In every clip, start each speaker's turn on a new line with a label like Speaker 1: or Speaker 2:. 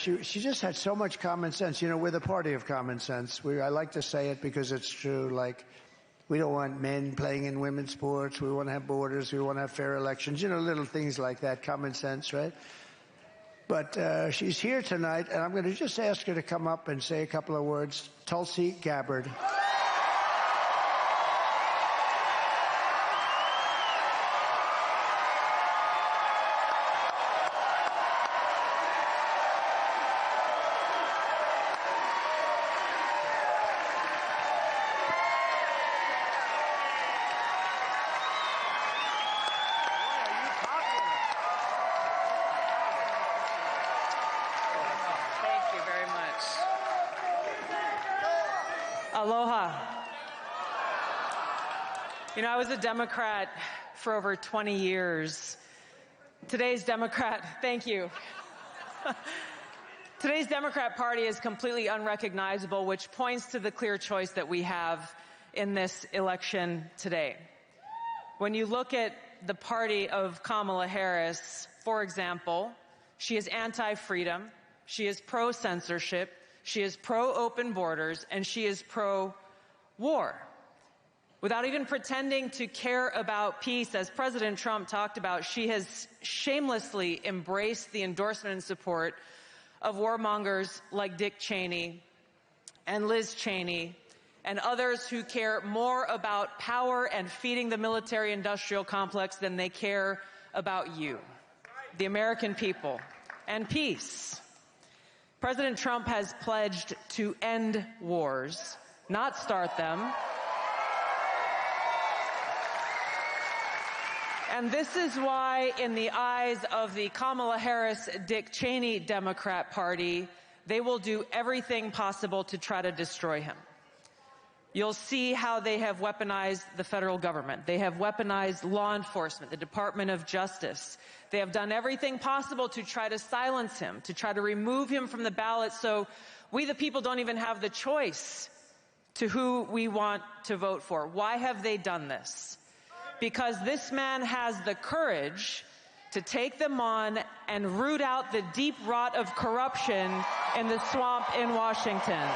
Speaker 1: She just had so much common sense. You know, we're the party of common sense. I like to say it because it's true. Like, we don't want men playing in women's sports. We want to have borders. We want to have fair elections. You know, little things like that. Common sense, right? But she's here tonight, and I'm going to just ask her to come up and say a couple of words. Tulsi Gabbard.
Speaker 2: Aloha. You know, I was a Democrat for over 20 years. Today's Democrat, thank you. Today's Democrat Party is completely unrecognizable, which points to the clear choice that we have in this election today. When you look at the party of Kamala Harris, for example, she is anti-freedom, she is pro-censorship, she is pro-open borders, and she is pro-war. Without even pretending to care about peace, as President Trump talked about, she has shamelessly embraced the endorsement and support of warmongers like Dick Cheney and Liz Cheney and others who care more about power and feeding the military-industrial complex than they care about you, the American people, and peace. President Trump has pledged to end wars, not start them. And this is why, in the eyes of the Kamala Harris-Dick Cheney Democrat Party, they will do everything possible to try to destroy him. You'll see how they have weaponized the federal government. They have weaponized law enforcement, the Department of Justice. They have done everything possible to try to silence him, to try to remove him from the ballot, so we the people don't even have the choice to who we want to vote for. Why have they done this? Because this man has the courage to take them on and root out the deep rot of corruption in the swamp in Washington.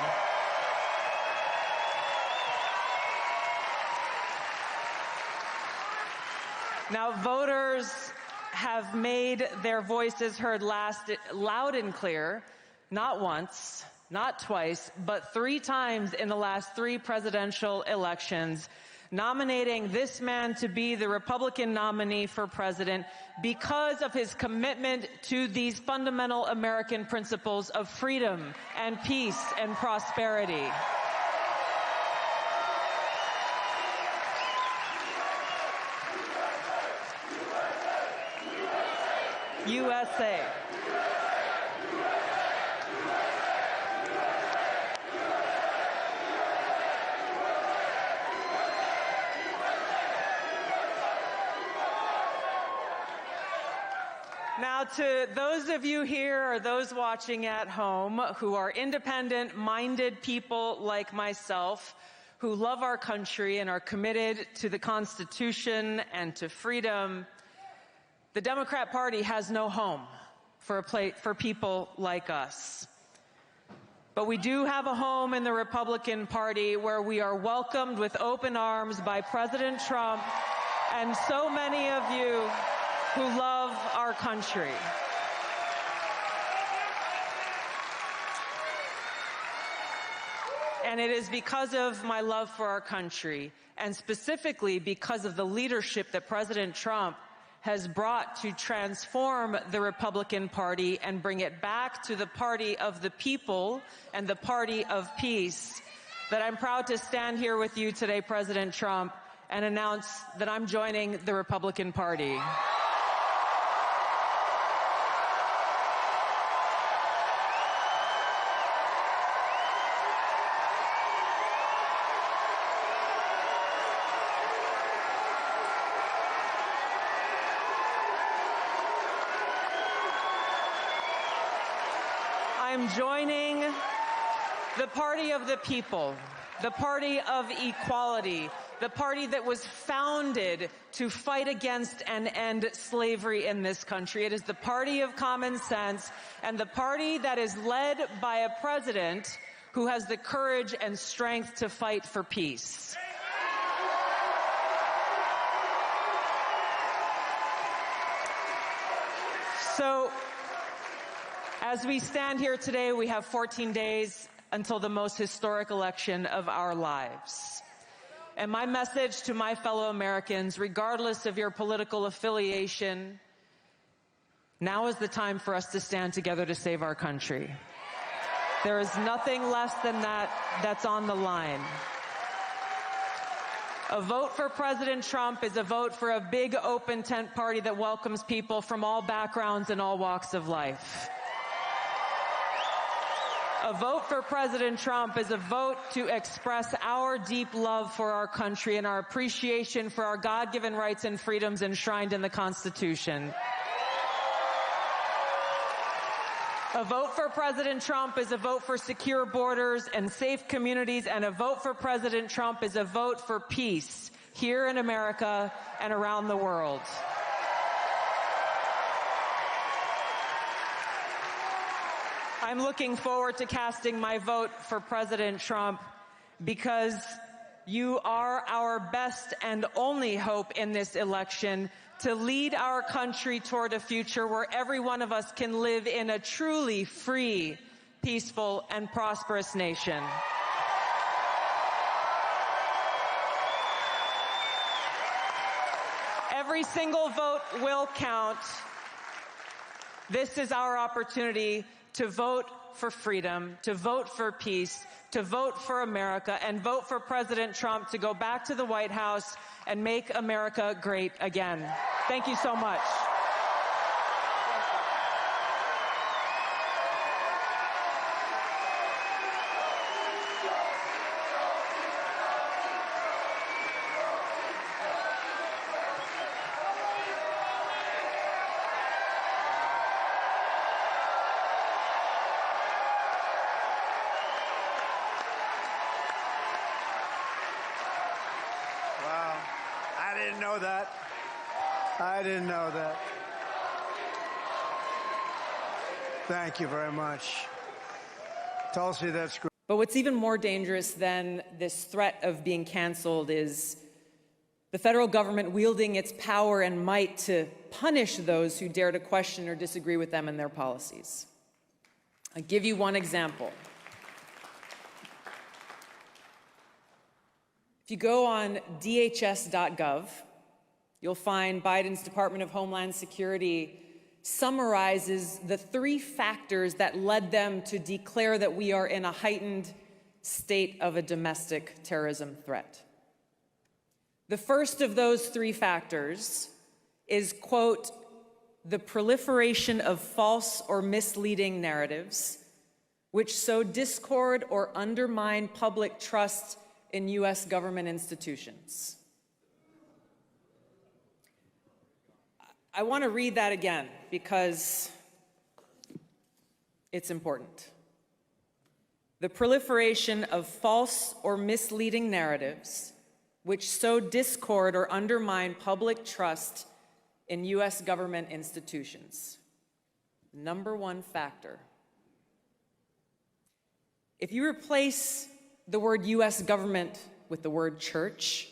Speaker 2: Now, voters have made their voices heard loud and clear, not once, not twice, but 3 times in the last 3 presidential elections, nominating this man to be the Republican nominee for president because of his commitment to these fundamental American principles of freedom and peace and prosperity. USA. Now, to those of you here or those watching at home who are independent-minded people like myself, who love our country and are committed to the Constitution and to freedom, the Democrat Party has no home for people like us. But we do have a home in the Republican Party where we are welcomed with open arms by President Trump and so many of you who love our country. And it is because of my love for our country, and specifically because of the leadership that President Trump has brought to transform the Republican Party and bring it back to the party of the people and the party of peace, that I'm proud to stand here with you today, President Trump, and announce that I'm joining the Republican Party. I'm joining the party of the people, the party of equality, the party that was founded to fight against and end slavery in this country. It is the party of common sense, and the party that is led by a president who has the courage and strength to fight for peace. So, as we stand here today, we have 14 days until the most historic election of our lives. And my message to my fellow Americans, regardless of your political affiliation, now is the time for us to stand together to save our country. There is nothing less than that that's on the line. A vote for President Trump is a vote for a big open tent party that welcomes people from all backgrounds and all walks of life. A vote for President Trump is a vote to express our deep love for our country and our appreciation for our God-given rights and freedoms enshrined in the Constitution. A vote for President Trump is a vote for secure borders and safe communities, and a vote for President Trump is a vote for peace here in America and around the world. I'm looking forward to casting my vote for President Trump because you are our best and only hope in this election to lead our country toward a future where every one of us can live in a truly free, peaceful, and prosperous nation. Every single vote will count. This is our opportunity to vote for freedom, to vote for peace, to vote for America, and vote for President Trump to go back to the White House and make America great again. Thank you so much.
Speaker 1: I didn't know that. Thank you very much. Tulsi, that's great.
Speaker 2: But what's even more dangerous than this threat of being canceled is the federal government wielding its power and might to punish those who dare to question or disagree with them and their policies. I'll give you one example. If you go on dhs.gov, you'll find Biden's Department of Homeland Security summarizes the 3 factors that led them to declare that we are in a heightened state of a domestic terrorism threat. The first of those 3 factors is, quote, the proliferation of false or misleading narratives which sow discord or undermine public trust in U.S. government institutions. I want to read that again because it's important. The proliferation of false or misleading narratives which sow discord or undermine public trust in U.S. government institutions. Number 1 factor. If you replace the word U.S. government with the word church,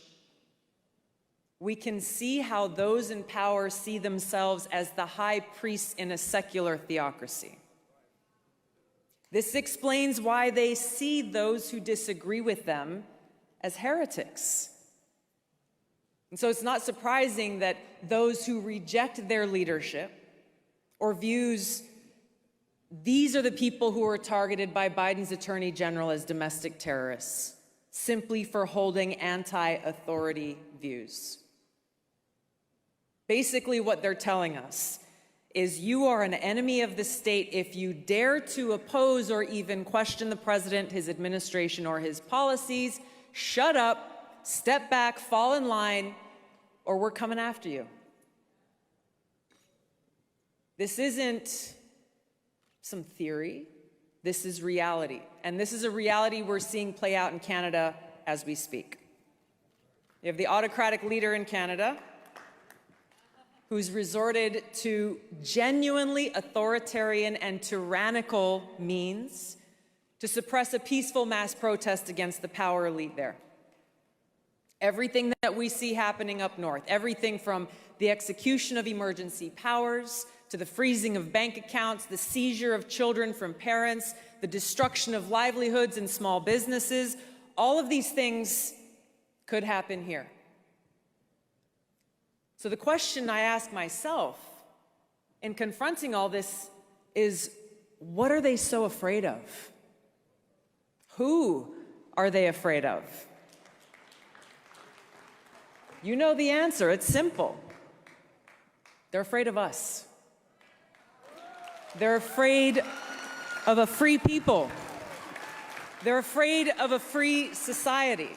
Speaker 2: we can see how those in power see themselves as the high priests in a secular theocracy. This explains why they see those who disagree with them as heretics. And so it's not surprising that those who reject their leadership or views, these are the people who are targeted by Biden's Attorney General as domestic terrorists, simply for holding anti-authority views. Basically, what they're telling us is you are an enemy of the state if you dare to oppose or even question the president, his administration, or his policies. Shut up, step back, fall in line, or we're coming after you. This isn't some theory. This is reality. And this is a reality we're seeing play out in Canada as we speak. You have the autocratic leader in Canada who's resorted to genuinely authoritarian and tyrannical means to suppress a peaceful mass protest against the power elite there. Everything that we see happening up north, everything from the execution of emergency powers to the freezing of bank accounts, the seizure of children from parents, the destruction of livelihoods and small businesses, all of these things could happen here. So the question I ask myself in confronting all this is, what are they so afraid of? Who are they afraid of? You know the answer, it's simple. They're afraid of us. They're afraid of a free people. They're afraid of a free society.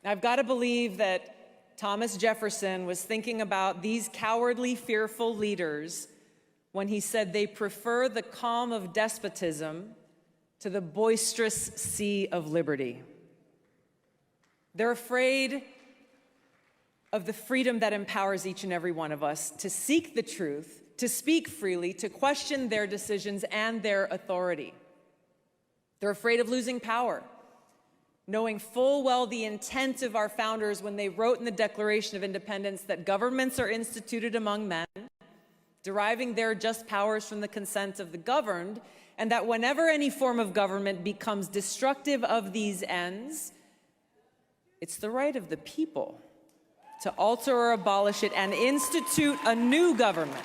Speaker 2: Now, I've got to believe that Thomas Jefferson was thinking about these cowardly, fearful leaders when he said they prefer the calm of despotism to the boisterous sea of liberty. They're afraid of the freedom that empowers each and every one of us to seek the truth, to speak freely, to question their decisions and their authority. They're afraid of losing power, knowing full well the intent of our founders when they wrote in the Declaration of Independence that governments are instituted among men, deriving their just powers from the consent of the governed, and that whenever any form of government becomes destructive of these ends, it's the right of the people to alter or abolish it and institute a new government.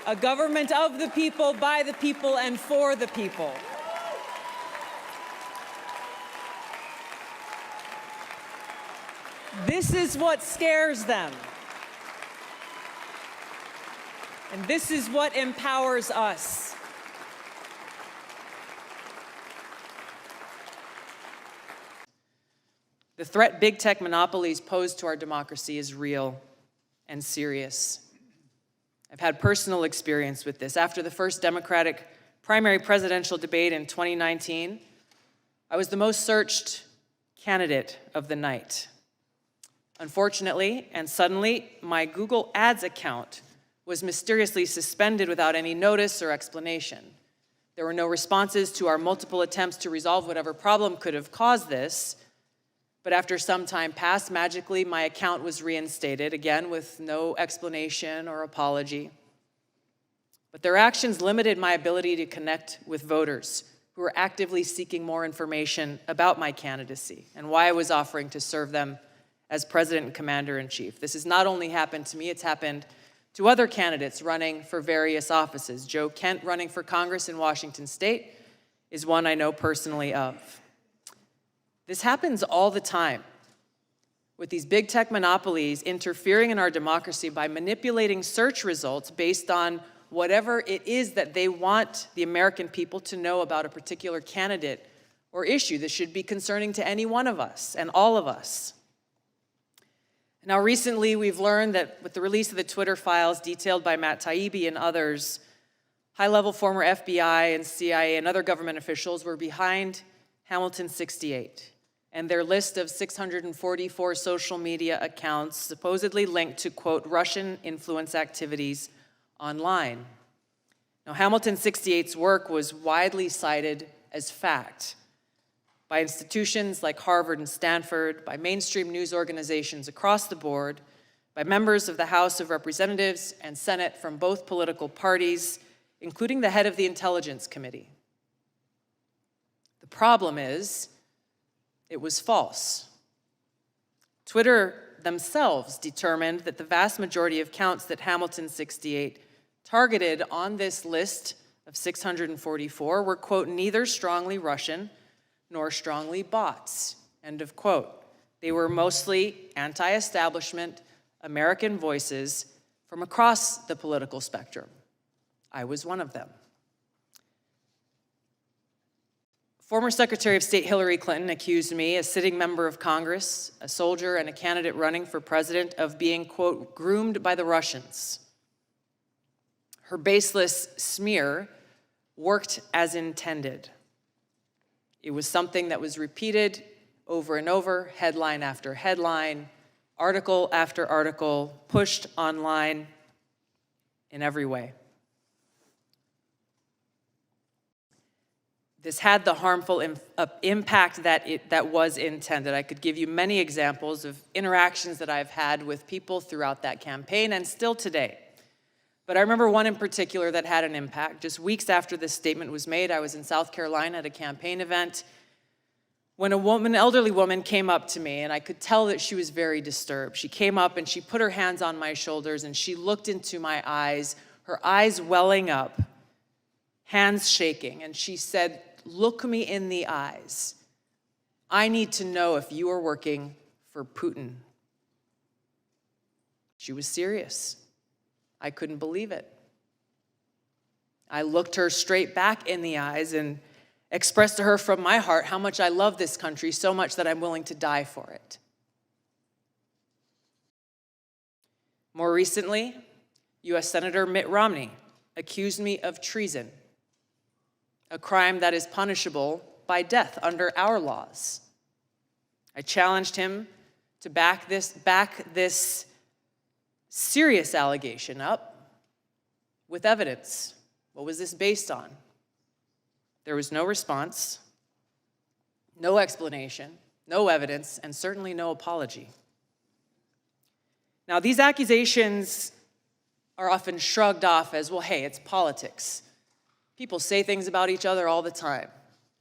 Speaker 2: A government of the people, by the people, and for the people. This is what scares them. And this is what empowers us. The threat big tech monopolies pose to our democracy is real and serious. I've had personal experience with this. After the first Democratic primary presidential debate in 2019, I was the most searched candidate of the night. Unfortunately, and suddenly, my Google Ads account was mysteriously suspended without any notice or explanation. There were no responses to our multiple attempts to resolve whatever problem could have caused this. But after some time passed, magically, my account was reinstated, again with no explanation or apology. But their actions limited my ability to connect with voters who were actively seeking more information about my candidacy and why I was offering to serve them as President and Commander-in-Chief. This has not only happened to me, it's happened to other candidates running for various offices. Joe Kent, running for Congress in Washington State, is one I know personally of. This happens all the time, with these big tech monopolies interfering in our democracy by manipulating search results based on whatever it is that they want the American people to know about a particular candidate or issue that should be concerning to any one of us and all of us. Now, recently, we've learned that with the release of the Twitter files detailed by Matt Taibbi and others, high-level former FBI and CIA and other government officials were behind Hamilton 68 and their list of 644 social media accounts supposedly linked to, quote, Russian influence activities online. Now, Hamilton 68's work was widely cited as fact by institutions like Harvard and Stanford, by mainstream news organizations across the board, by members of the House of Representatives and Senate from both political parties, including the head of the Intelligence Committee. The problem is, it was false. Twitter themselves determined that the vast majority of counts that Hamilton 68 targeted on this list of 644 were, quote, neither strongly Russian nor strongly bots, end of quote. They were mostly anti-establishment American voices from across the political spectrum. I was one of them. Former Secretary of State Hillary Clinton accused me, a sitting member of Congress, a soldier, and a candidate running for president, of being, quote, groomed by the Russians. Her baseless smear worked as intended. It was something that was repeated over and over, headline after headline, article after article, pushed online in every way. This had the harmful impact that was intended. I could give you many examples of interactions that I've had with people throughout that campaign and still today. But I remember one in particular that had an impact. Just weeks after this statement was made, I was in South Carolina at a campaign event when an elderly woman came up to me, and I could tell that she was very disturbed. She came up and she put her hands on my shoulders and she looked into my eyes, her eyes welling up, hands shaking, and she said, "Look me in the eyes. I need to know if you are working for Putin." She was serious. I couldn't believe it. I looked her straight back in the eyes and expressed to her from my heart how much I love this country so much that I'm willing to die for it. More recently, U.S. Senator Mitt Romney accused me of treason, a crime that is punishable by death under our laws. I challenged him to back this serious allegation up with evidence. What was this based on? There was no response, no explanation, no evidence, and certainly no apology. Now, these accusations are often shrugged off as, well, hey, it's politics. People say things about each other all the time.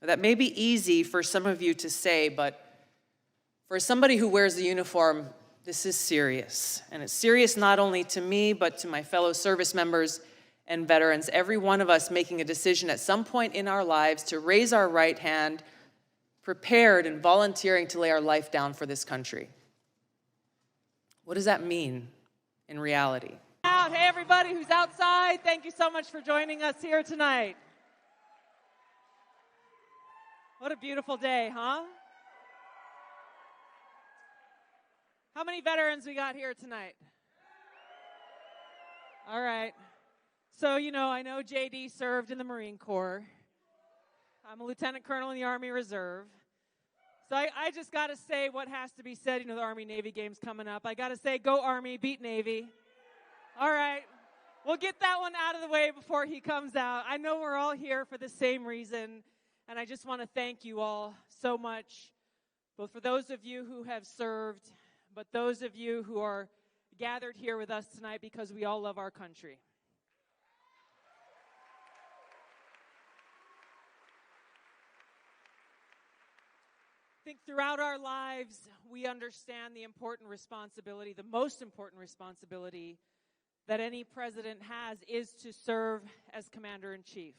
Speaker 2: That may be easy for some of you to say, but for somebody who wears the uniform, this is serious. And it's serious not only to me, but to my fellow service members and veterans, every one of us making a decision at some point in our lives to raise our right hand, prepared and volunteering to lay our life down for this country. What does that mean in reality?
Speaker 3: Hey, everybody who's outside, thank you so much for joining us here tonight. What a beautiful day, huh? How many veterans we got here tonight? All right. So, I know JD served in the Marine Corps. I'm a lieutenant colonel in the Army Reserve. So I just got to say what has to be said. The Army-Navy game's coming up. I got to say, go Army, beat Navy. All right. We'll get that one out of the way before he comes out. I know we're all here for the same reason, and I just want to thank you all so much, both for those of you who have served, but those of you who are gathered here with us tonight because we all love our country. I think throughout our lives, we understand the important responsibility, the most important responsibility that any president has is to serve as commander-in-chief.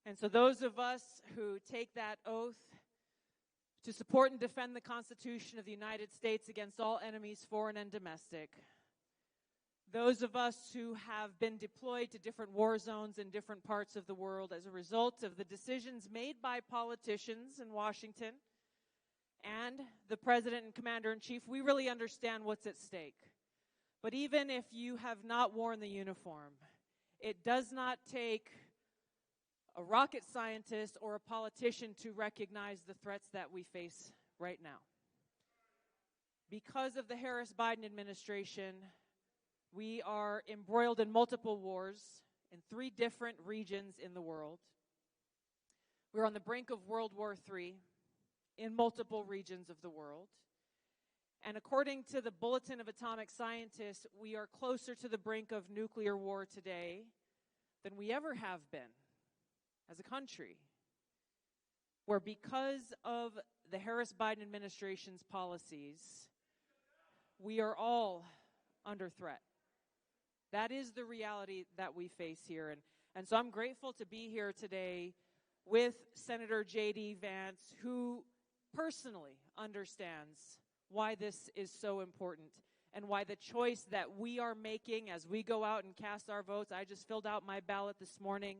Speaker 3: And so those of us who take that oath to support and defend the Constitution of the United States against all enemies, foreign and domestic, those of us who have been deployed to different war zones in different parts of the world as a result of the decisions made by politicians in Washington and the president and commander-in-chief, we really understand what's at stake. But even if you have not worn the uniform, it does not take a rocket scientist or a politician to recognize the threats that we face right now. Because of the Harris-Biden administration, we are embroiled in multiple wars in 3 different regions in the world. We're on the brink of World War III in multiple regions of the world. And according to the Bulletin of Atomic Scientists, we are closer to the brink of nuclear war today than we ever have been as a country, where because of the Harris-Biden administration's policies, we are all under threat. That is the reality that we face here. And so I'm grateful to be here today with Senator J.D. Vance, who personally understands why this is so important and why the choice that we are making as we go out and cast our votes. I just filled out my ballot this morning.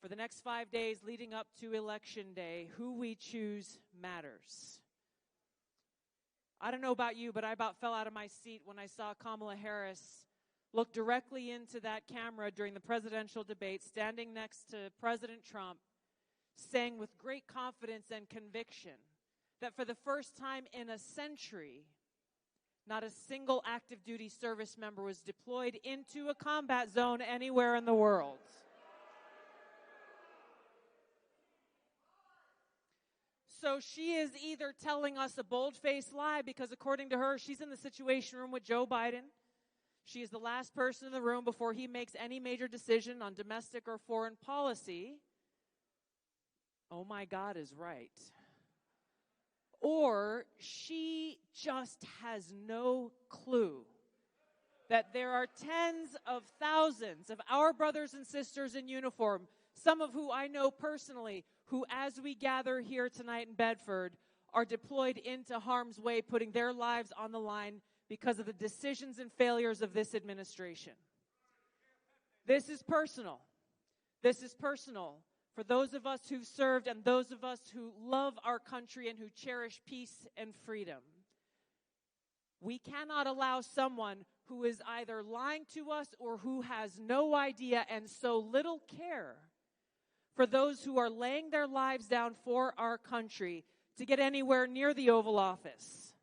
Speaker 3: For the next 5 days leading up to Election Day, who we choose matters. I don't know about you, but I about fell out of my seat when I saw Kamala Harris look directly into that camera during the presidential debate, standing next to President Trump, saying with great confidence and conviction that for the first time in a century, not a single active duty service member was deployed into a combat zone anywhere in the world. So she is either telling us a bold-faced lie because according to her, she's in the Situation Room with Joe Biden. She is the last person in the room before he makes any major decision on domestic or foreign policy. Oh my God is right. Or she just has no clue that there are tens of thousands of our brothers and sisters in uniform, some of who I know personally, who as we gather here tonight in Bedford are deployed into harm's way, putting their lives on the line because of the decisions and failures of this administration. This is personal. This is personal for those of us who've served and those of us who love our country and who cherish peace and freedom. We cannot allow someone who is either lying to us or who has no idea and so little care for those who are laying their lives down for our country to get anywhere near the Oval Office.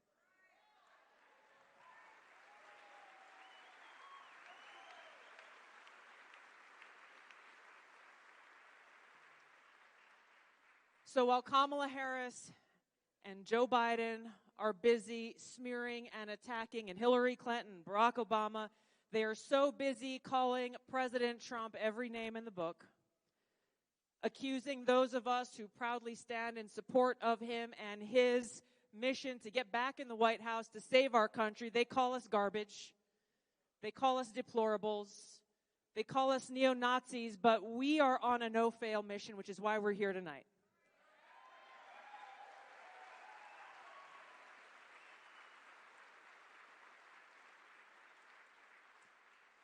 Speaker 3: So while Kamala Harris and Joe Biden are busy smearing and attacking, and Hillary Clinton, Barack Obama, they are so busy calling President Trump every name in the book, accusing those of us who proudly stand in support of him and his mission to get back in the White House to save our country. They call us garbage. They call us deplorables. They call us neo-Nazis, but we are on a no-fail mission, which is why we're here tonight.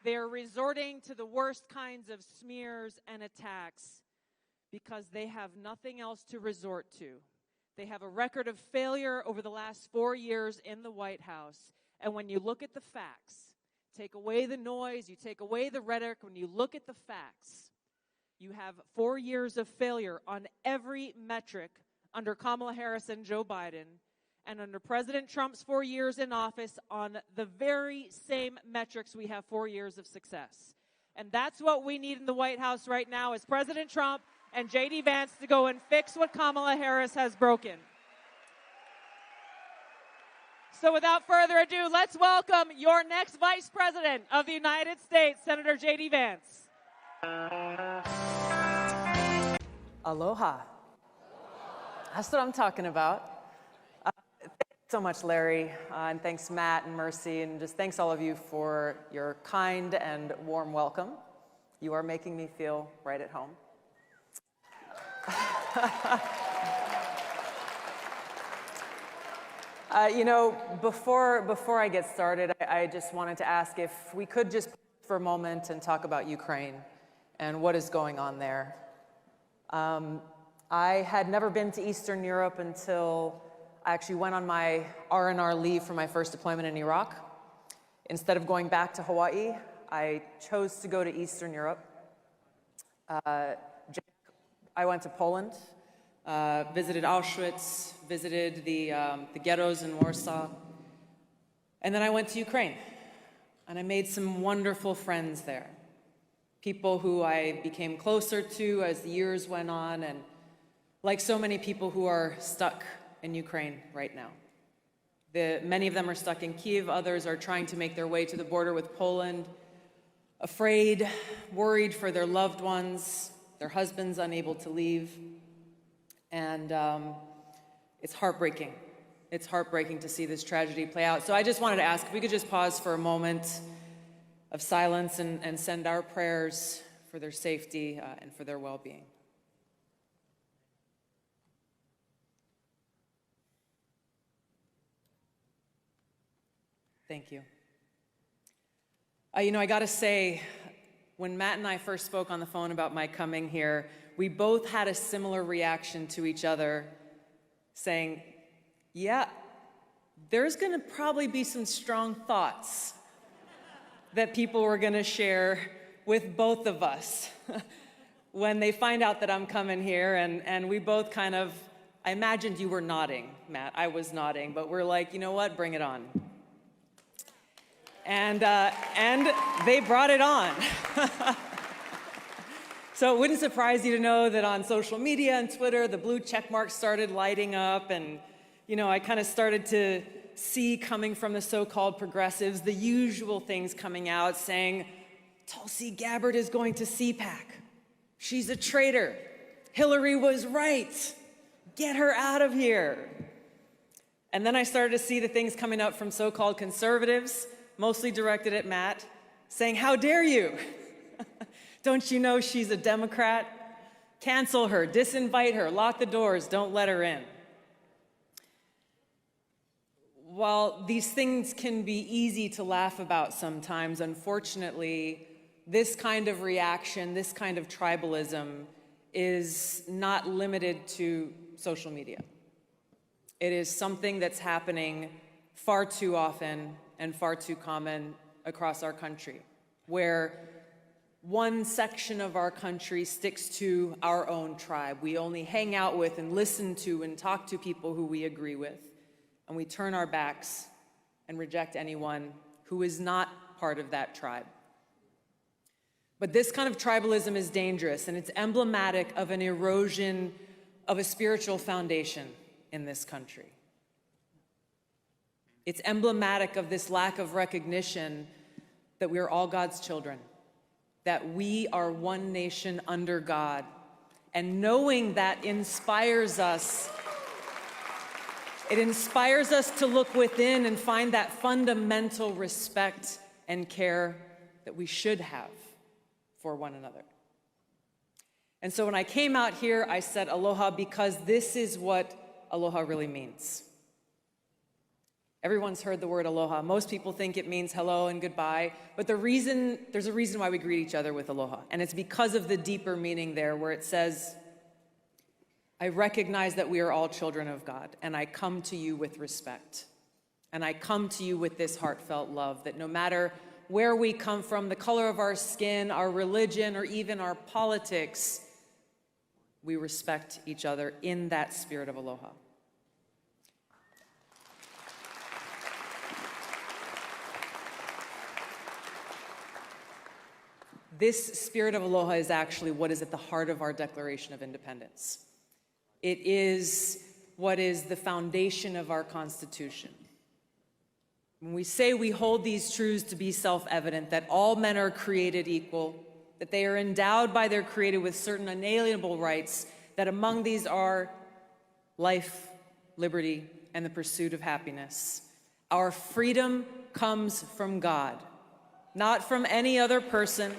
Speaker 3: They are resorting to the worst kinds of smears and attacks because they have nothing else to resort to. They have a record of failure over the last 4 years in the White House. And when you look at the facts, take away the noise, you take away the rhetoric, when you look at the facts, you have 4 years of failure on every metric under Kamala Harris and Joe Biden, and under President Trump's 4 years in office on the very same metrics we have 4 years of success. And that's what we need in the White House right now is President Trump and J.D. Vance to go and fix what Kamala Harris has broken. So without further ado, let's welcome your next Vice President of the United States, Senator J.D. Vance.
Speaker 4: Aloha. That's what I'm talking about. Thanks so much, Larry, and thanks, Matt and Mercy, and just thanks all of you for your kind and warm welcome. You are making me feel right at home. Before I get started, I just wanted to ask if we could just for a moment and talk about Ukraine and what is going on there. I had never been to Eastern Europe until I actually went on my R&R leave for my first deployment in Iraq. Instead of going back to Hawaii, I chose to go to Eastern Europe. I went to Poland, visited Auschwitz, visited the ghettos in Warsaw, and then I went to Ukraine, and I made some wonderful friends there. People who I became closer to as the years went on, and like so many people who are stuck in Ukraine right now. Many of them are stuck in Kyiv, others are trying to make their way to the border with Poland, afraid, worried for their loved ones, their husbands unable to leave, and it's heartbreaking. It's heartbreaking to see this tragedy play out. So I just wanted to ask if we could just pause for a moment of silence and send our prayers for their safety and for their well-being. Thank you. I gotta say, when Matt and I first spoke on the phone about my coming here, we both had a similar reaction to each other, saying, yeah, there's gonna probably be some strong thoughts that people were gonna share with both of us when they find out that I'm coming here, and we both kind of I imagined you were nodding, Matt. I was nodding, but we're like, you know what? Bring it on. And they brought it on. So it wouldn't surprise you to know that on social media and Twitter, the blue check marks started lighting up, and I kind of started to see, coming from the so-called progressives, the usual things coming out saying, Tulsi Gabbard is going to CPAC. She's a traitor. Hillary was right. Get her out of here. And then I started to see the things coming up from so-called conservatives, mostly directed at Matt, saying, how dare you? Don't you know she's a Democrat? Cancel her, disinvite her, lock the doors, don't let her in. While these things can be easy to laugh about sometimes, unfortunately, this kind of reaction, this kind of tribalism is not limited to social media. It is something that's happening far too often and far too common across our country, where one section of our country sticks to our own tribe. We only hang out with and listen to and talk to people who we agree with, and we turn our backs and reject anyone who is not part of that tribe. But this kind of tribalism is dangerous, and it's emblematic of an erosion of a spiritual foundation in this country. It's emblematic of this lack of recognition that we are all God's children, that we are one nation under God. And knowing that inspires us. It inspires us to look within and find that fundamental respect and care that we should have for one another. And so when I came out here, I said aloha because this is what aloha really means. Everyone's heard the word aloha. Most people think it means hello and goodbye, but there's a reason why we greet each other with aloha, and it's because of the deeper meaning there, where it says, I recognize that we are all children of God, and I come to you with respect, and I come to you with this heartfelt love, that no matter where we come from, the color of our skin, our religion, or even our politics, we respect each other in that spirit of aloha. This spirit of aloha is actually what is at the heart of our Declaration of Independence. It is what is the foundation of our Constitution. When we say we hold these truths to be self-evident, that all men are created equal, that they are endowed by their Creator with certain unalienable rights, that among these are life, liberty, and the pursuit of happiness. Our freedom comes from God, not from any other person,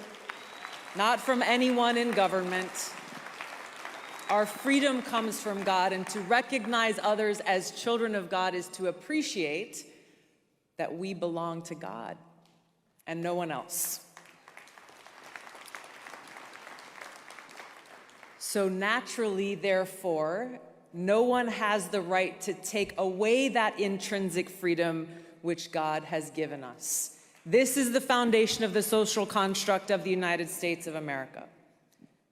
Speaker 4: not from anyone in government. Our freedom comes from God, and to recognize others as children of God is to appreciate that we belong to God and no one else. So naturally, therefore, no one has the right to take away that intrinsic freedom which God has given us. This is the foundation of the social construct of the United States of America.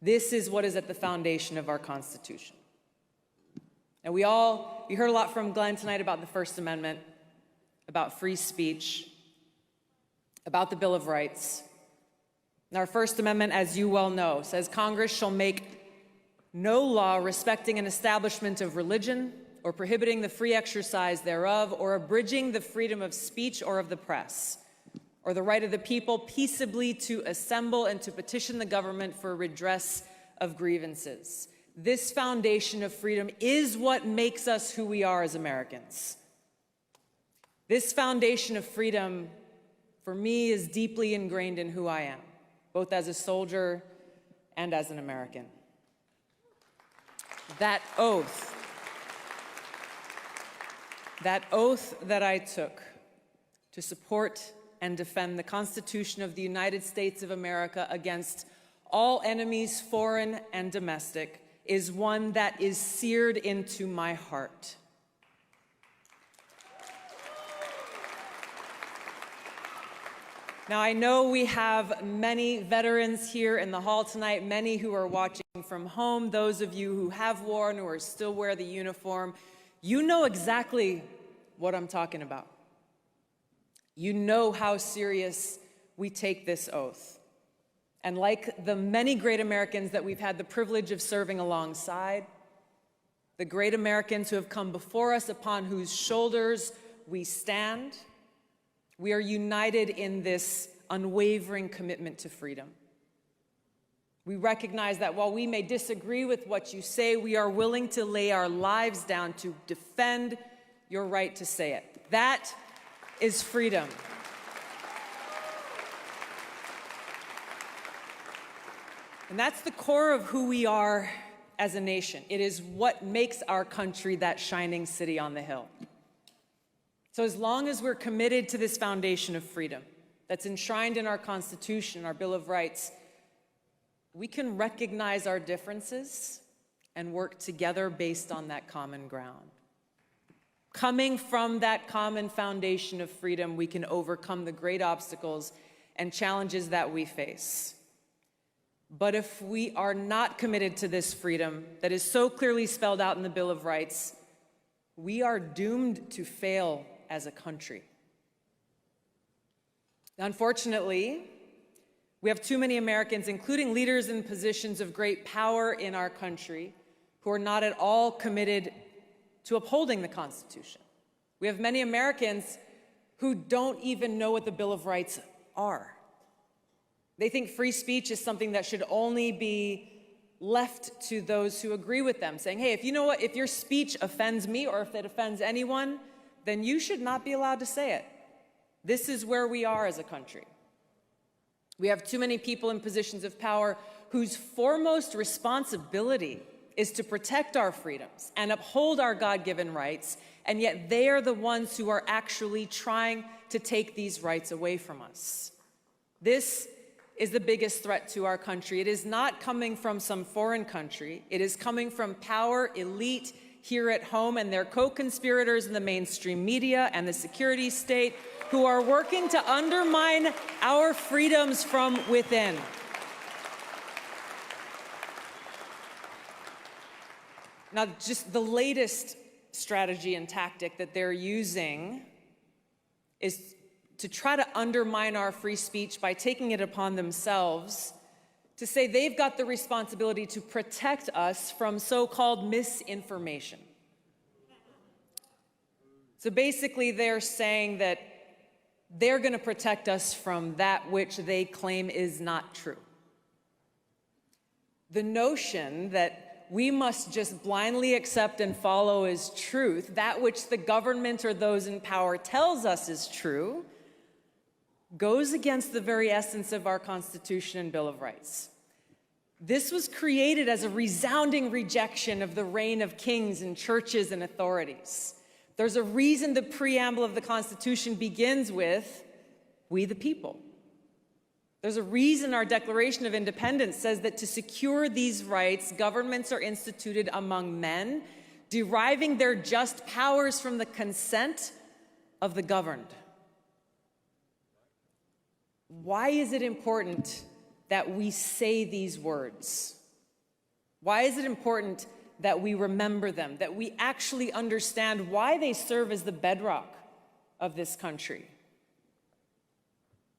Speaker 4: This is what is at the foundation of our Constitution. And we heard a lot from Glenn tonight about the First Amendment, about free speech, about the Bill of Rights. And our First Amendment, as you well know, says Congress shall make no law respecting an establishment of religion or prohibiting the free exercise thereof or abridging the freedom of speech or of the press, or the right of the people peaceably to assemble and to petition the government for redress of grievances. This foundation of freedom is what makes us who we are as Americans. This foundation of freedom, for me, is deeply ingrained in who I am, both as a soldier and as an American. That oath that I took to support and defend the Constitution of the United States of America against all enemies, foreign and domestic, is one that is seared into my heart. Now, I know we have many veterans here in the hall tonight, many who are watching from home, those of you who have worn or still wear the uniform. You know exactly what I'm talking about. You know how serious we take this oath. And like the many great Americans that we've had the privilege of serving alongside, the great Americans who have come before us, upon whose shoulders we stand, we are united in this unwavering commitment to freedom. We recognize that while we may disagree with what you say, we are willing to lay our lives down to defend your right to say it. That is freedom. And that's the core of who we are as a nation. It is what makes our country that shining city on the hill. So as long as we're committed to this foundation of freedom that's enshrined in our Constitution, our Bill of Rights, we can recognize our differences and work together based on that common ground. Coming from that common foundation of freedom, we can overcome the great obstacles and challenges that we face. But if we are not committed to this freedom that is so clearly spelled out in the Bill of Rights, we are doomed to fail as a country. Unfortunately, we have too many Americans, including leaders in positions of great power in our country, who are not at all committed to upholding the Constitution. We have many Americans who don't even know what the Bill of Rights are. They think free speech is something that should only be left to those who agree with them, saying, hey, if you know what, if your speech offends me or if it offends anyone, then you should not be allowed to say it. This is where we are as a country. We have too many people in positions of power whose foremost responsibility is to protect our freedoms and uphold our God-given rights, and yet they are the ones who are actually trying to take these rights away from us. This is the biggest threat to our country. It is not coming from some foreign country. It is coming from power elite here at home and their co-conspirators in the mainstream media and the security state who are working to undermine our freedoms from within. Now, just the latest strategy and tactic that they're using is to try to undermine our free speech by taking it upon themselves to say they've got the responsibility to protect us from so-called misinformation. So basically, they're saying that they're going to protect us from that which they claim is not true. The notion that we must just blindly accept and follow as truth, that which the government or those in power tells us is true, goes against the very essence of our Constitution and Bill of Rights. This was created as a resounding rejection of the reign of kings and churches and authorities. There's a reason the preamble of the Constitution begins with, "We the people." There's a reason our Declaration of Independence says that to secure these rights, governments are instituted among men, deriving their just powers from the consent of the governed. Why is it important that we say these words? Why is it important that we remember them, that we actually understand why they serve as the bedrock of this country?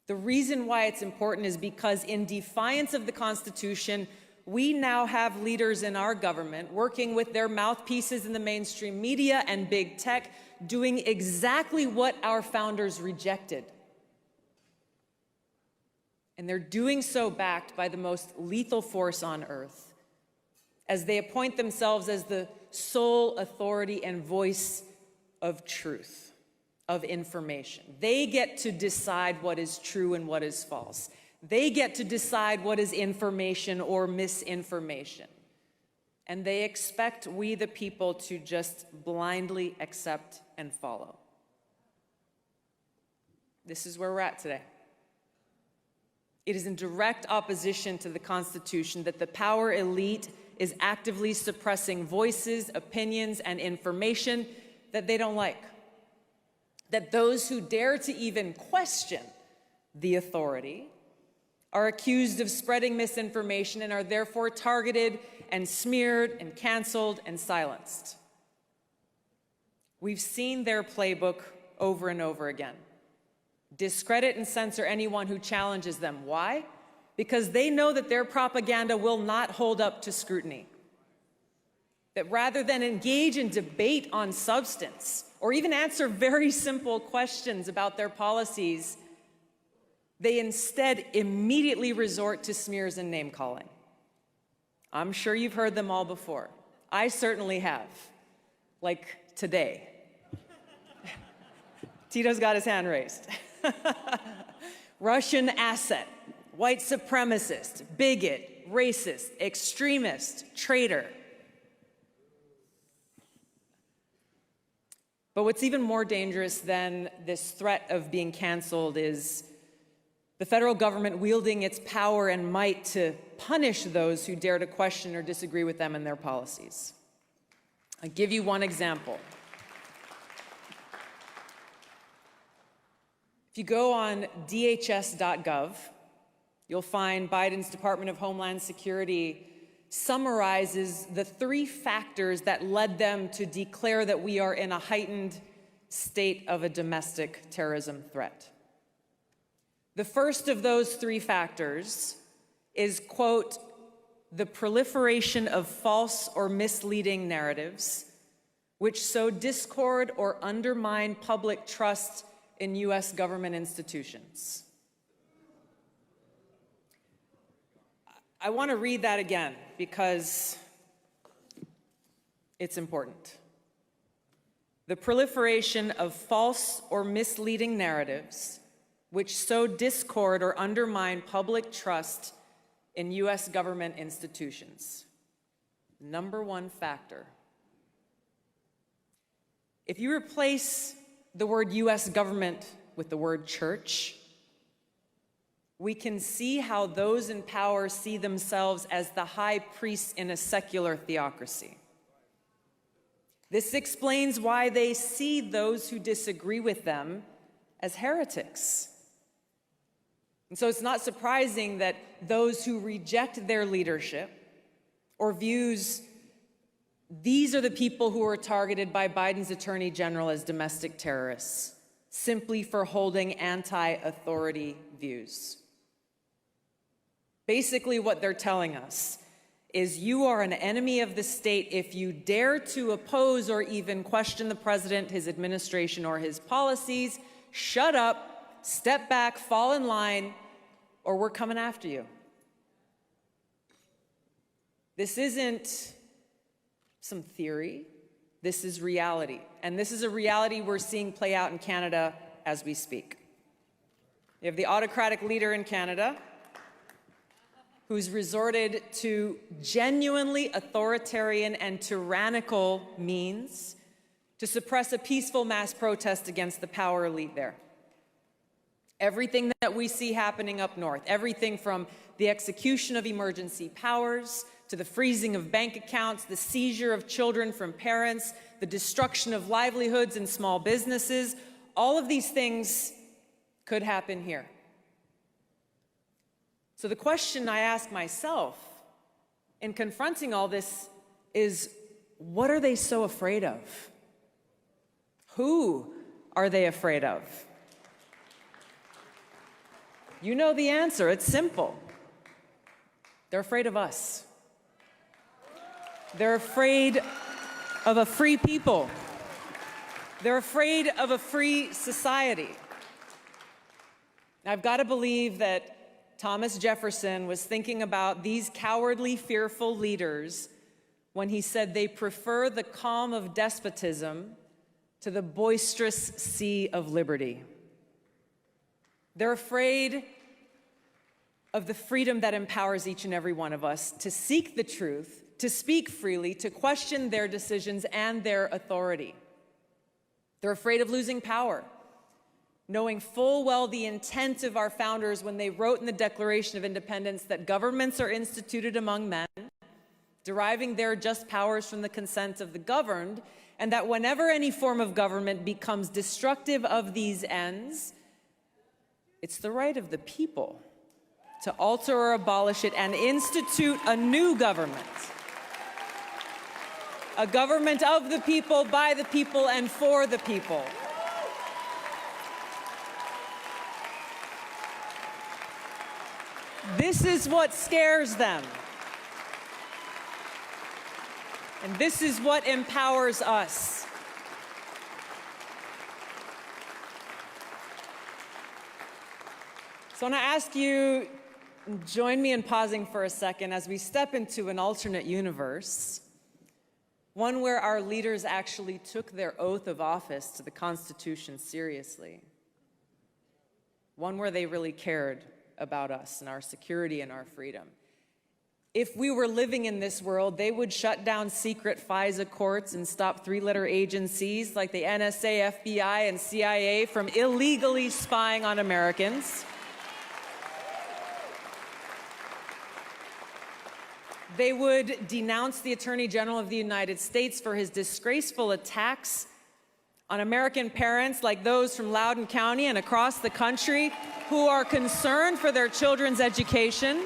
Speaker 4: The reason why it's important is because in defiance of the Constitution, we now have leaders in our government working with their mouthpieces in the mainstream media and big tech, doing exactly what our founders rejected. And they're doing so backed by the most lethal force on earth, as they appoint themselves as the sole authority and voice of truth, of information. They get to decide what is true and what is false. They get to decide what is information or misinformation. And they expect we, the people, to just blindly accept and follow. This is where we're at today. It is in direct opposition to the Constitution that the power elite is actively suppressing voices, opinions, and information that they don't like. That those who dare to even question the authority, are accused of spreading misinformation and are therefore targeted and smeared and canceled and silenced. We've seen their playbook over and over again. Discredit and censor anyone who challenges them. Why? Because they know that their propaganda will not hold up to scrutiny. That rather than engage in debate on substance, or even answer very simple questions about their policies, they instead immediately resort to smears and name-calling. I'm sure you've heard them all before. I certainly have, like today. Tito's got his hand raised. Russian asset, white supremacist, bigot, racist, extremist, traitor. But what's even more dangerous than this threat of being canceled is the federal government wielding its power and might to punish those who dare to question or disagree with them and their policies. I'll give you one example. If you go on dhs.gov, you'll find Biden's Department of Homeland Security summarizes the 3 factors that led them to declare that we are in a heightened state of a domestic terrorism threat. The first of those 3 factors is, quote, the proliferation of false or misleading narratives which sow discord or undermine public trust in U.S. government institutions. I want to read that again because it's important. The proliferation of false or misleading narratives which sow discord or undermine public trust in U.S. government institutions. Number 1 factor. If you replace the word U.S. government with the word church, we can see how those in power see themselves as the high priests in a secular theocracy. This explains why they see those who disagree with them as heretics. And so it's not surprising that those who reject their leadership or views, these are the people who are targeted by Biden's Attorney General as domestic terrorists, simply for holding anti-authority views. Basically, what they're telling us is you are an enemy of the state if you dare to oppose or even question the president, his administration, or his policies. Shut up, step back, fall in line, or we're coming after you. This isn't some theory. This is reality. And this is a reality we're seeing play out in Canada as we speak. You have the autocratic leader in Canada who's resorted to genuinely authoritarian and tyrannical means to suppress a peaceful mass protest against the power elite there. Everything that we see happening up north, everything from the execution of emergency powers to the freezing of bank accounts, the seizure of children from parents, the destruction of livelihoods and small businesses, all of these things could happen here. So the question I ask myself in confronting all this is, what are they so afraid of? Who are they afraid of? You know the answer. It's simple. They're afraid of us. They're afraid of a free people. They're afraid of a free society. I've got to believe that Thomas Jefferson was thinking about these cowardly, fearful leaders when he said they prefer the calm of despotism to the boisterous sea of liberty. They're afraid of the freedom that empowers each and every one of us to seek the truth, to speak freely, to question their decisions and their authority. They're afraid of losing power, knowing full well the intent of our founders when they wrote in the Declaration of Independence that governments are instituted among men, deriving their just powers from the consent of the governed, and that whenever any form of government becomes destructive of these ends, It's the right of the people to alter or abolish it and institute a new government. A government of the people, by the people, and for the people. This is what scares them. And this is what empowers us. So I want to ask you, join me in pausing for a second as we step into an alternate universe, one where our leaders actually took their oath of office to the Constitution seriously, one where they really cared about us and our security and our freedom. If we were living in this world, they would shut down secret FISA courts and stop three-letter agencies like the NSA, FBI, and CIA from illegally spying on Americans. They would denounce the Attorney General of the United States for his disgraceful attacks on American parents like those from Loudoun County and across the country who are concerned for their children's education.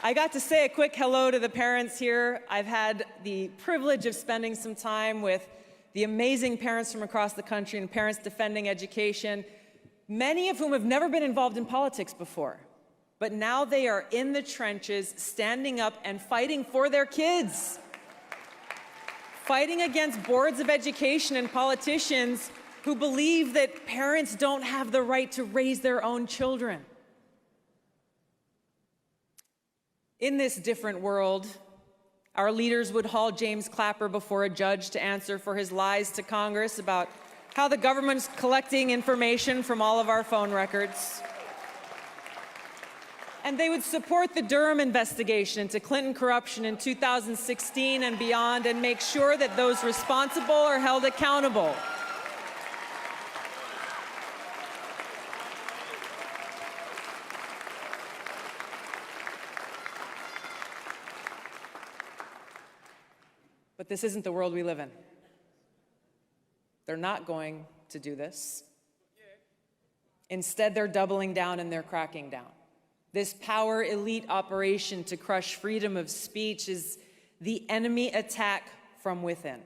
Speaker 4: I got to say a quick hello to the parents here. I've had the privilege of spending some time with the amazing parents from across the country and parents defending education, many of whom have never been involved in politics before. But now they are in the trenches, standing up and fighting for their kids. Fighting against boards of education and politicians who believe that parents don't have the right to raise their own children. In this different world, our leaders would haul James Clapper before a judge to answer for his lies to Congress about how the government's collecting information from all of our phone records. And they would support the Durham investigation into Clinton corruption in 2016 and beyond and make sure that those responsible are held accountable. But this isn't the world we live in. They're not going to do this. Instead, they're doubling down and they're cracking down. This power elite operation to crush freedom of speech is the enemy attack from within,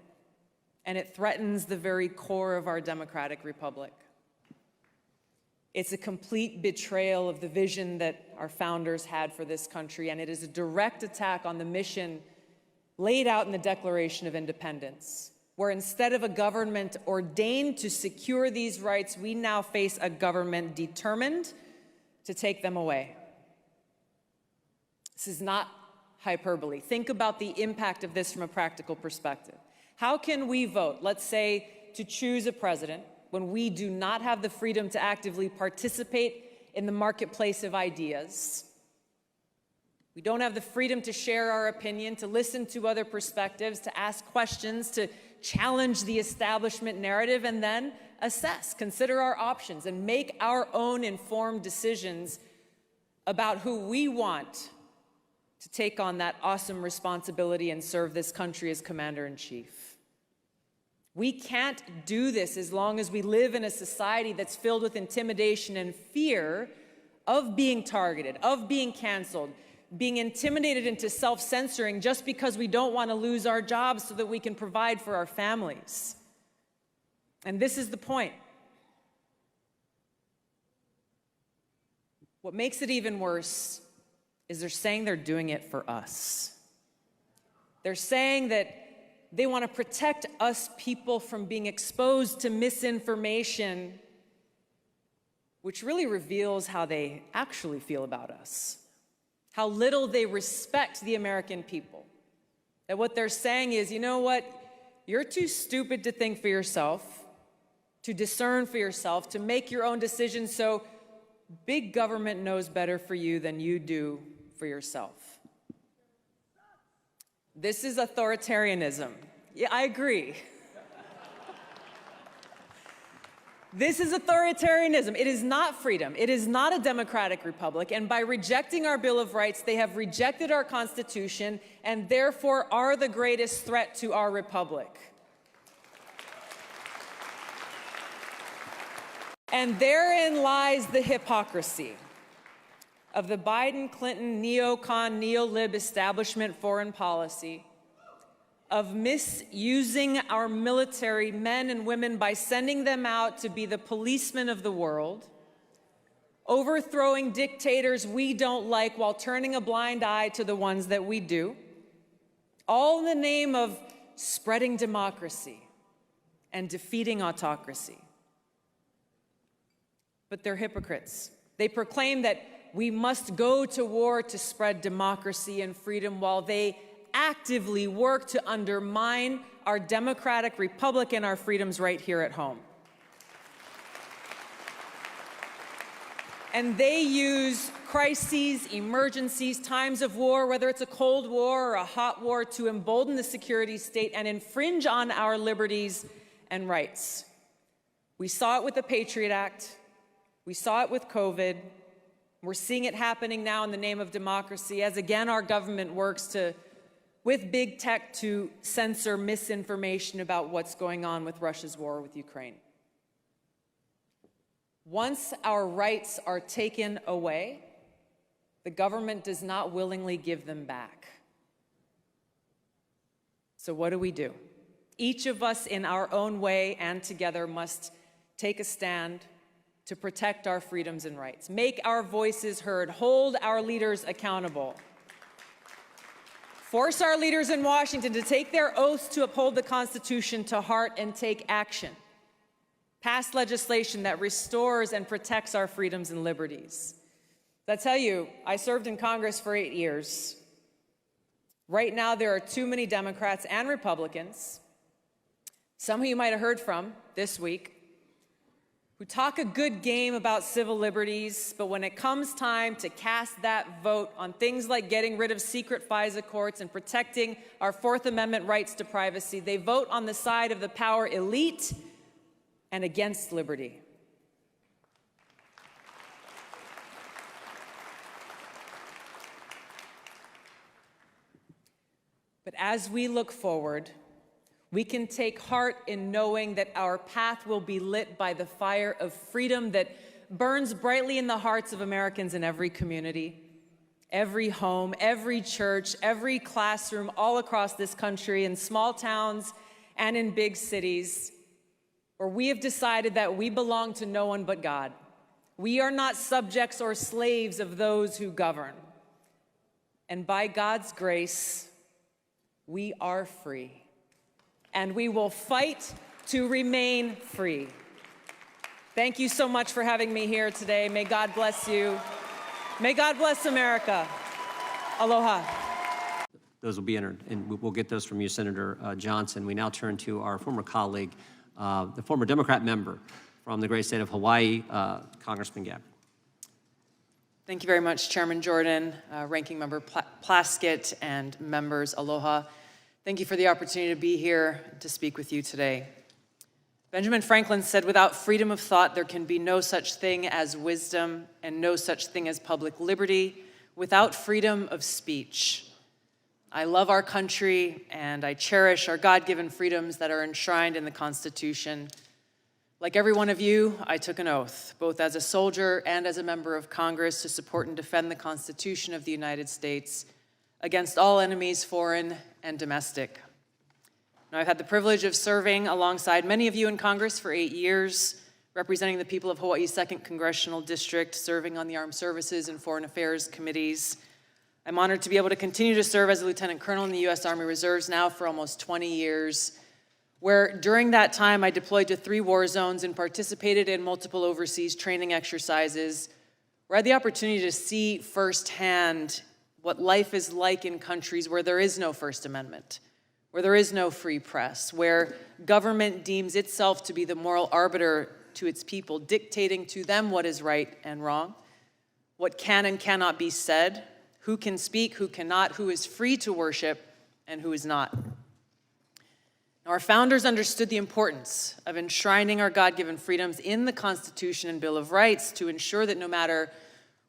Speaker 4: and it threatens the very core of our democratic republic. It's a complete betrayal of the vision that our founders had for this country, and it is a direct attack on the mission laid out in the Declaration of Independence, where instead of a government ordained to secure these rights, we now face a government determined to take them away. This is not hyperbole. Think about the impact of this from a practical perspective. How can we vote, let's say, to choose a president when we do not have the freedom to actively participate in the marketplace of ideas? We don't have the freedom to share our opinion, to listen to other perspectives, to ask questions, to challenge the establishment narrative, and then assess, consider our options, and make our own informed decisions about who we want to take on that awesome responsibility and serve this country as commander-in-chief. We can't do this as long as we live in a society that's filled with intimidation and fear of being targeted, of being canceled, being intimidated into self-censoring just because we don't want to lose our jobs so that we can provide for our families. And this is the point. What makes it even worse is they're saying they're doing it for us. They're saying that they want to protect us people from being exposed to misinformation, which really reveals how they actually feel about us, how little they respect the American people. That what they're saying is, you know what, you're too stupid to think for yourself, to discern for yourself, to make your own decisions, so big government knows better for you than you do for yourself. This is authoritarianism. Yeah, I agree. This is authoritarianism. It is not freedom. It is not a democratic republic. And by rejecting our Bill of Rights, they have rejected our Constitution and therefore are the greatest threat to our republic. And therein lies the hypocrisy of the Biden-Clinton neocon, neo-lib establishment foreign policy of misusing our military men and women by sending them out to be the policemen of the world, overthrowing dictators we don't like while turning a blind eye to the ones that we do, all in the name of spreading democracy and defeating autocracy. But they're hypocrites. They proclaim that we must go to war to spread democracy and freedom while they actively work to undermine our democratic republic and our freedoms right here at home. And they use crises, emergencies, times of war, whether it's a Cold War or a hot war, to embolden the security state and infringe on our liberties and rights. We saw it with the Patriot Act. We saw it with COVID. We're seeing it happening now in the name of democracy as, again, our government works with big tech to censor misinformation about what's going on with Russia's war with Ukraine. Once our rights are taken away, the government does not willingly give them back. So what do? Each of us in our own way and together must take a stand to protect our freedoms and rights, make our voices heard, hold our leaders accountable, force our leaders in Washington to take their oaths to uphold the Constitution to heart and take action, pass legislation that restores and protects our freedoms and liberties. I tell you, I served in Congress for 8 years. Right now, there are too many Democrats and Republicans, some who you might have heard from this week, who talk a good game about civil liberties, but when it comes time to cast that vote on things like getting rid of secret FISA courts and protecting our Fourth Amendment rights to privacy, they vote on the side of the power elite and against liberty. But as we look forward, we can take heart in knowing that our path will be lit by the fire of freedom that burns brightly in the hearts of Americans in every community, every home, every church, every classroom, all across this country, in small towns and in big cities, where we have decided that we belong to no one but God. We are not subjects or slaves of those who govern. And by God's grace, we are free. And we will fight to remain free. Thank you so much for having me here today. May God bless you. May God bless America. Aloha.
Speaker 5: Those will be entered, and we'll get those from you, Senator Johnson. We now turn to our former colleague, the former Democrat member from the great state of Hawaii, Congressman Gabbard.
Speaker 4: Thank you very much, Chairman Jordan, Ranking Member Plaskett, and members. Aloha. Thank you for the opportunity to be here to speak with you today. Benjamin Franklin said, "Without freedom of thought, there can be no such thing as wisdom and no such thing as public liberty without freedom of speech." I love our country and I cherish our God-given freedoms that are enshrined in the Constitution. Like every one of you, I took an oath, both as a soldier and as a member of Congress, to support and defend the Constitution of the United States against all enemies, foreign and domestic. Now, I've had the privilege of serving alongside many of you in Congress for 8 years, representing the people of Hawaii's 2nd Congressional District, serving on the Armed Services and Foreign Affairs Committees. I'm honored to be able to continue to serve as a Lieutenant Colonel in the U.S. Army Reserves now for almost 20 years, where during that time I deployed to 3 war zones and participated in multiple overseas training exercises, where I had the opportunity to see firsthand what life is like in countries where there is no First Amendment, where there is no free press, where government deems itself to be the moral arbiter to its people, dictating to them what is right and wrong, what can and cannot be said, who can speak, who cannot, who is free to worship, and who is not. Now, our founders understood the importance of enshrining our God-given freedoms in the Constitution and Bill of Rights to ensure that no matter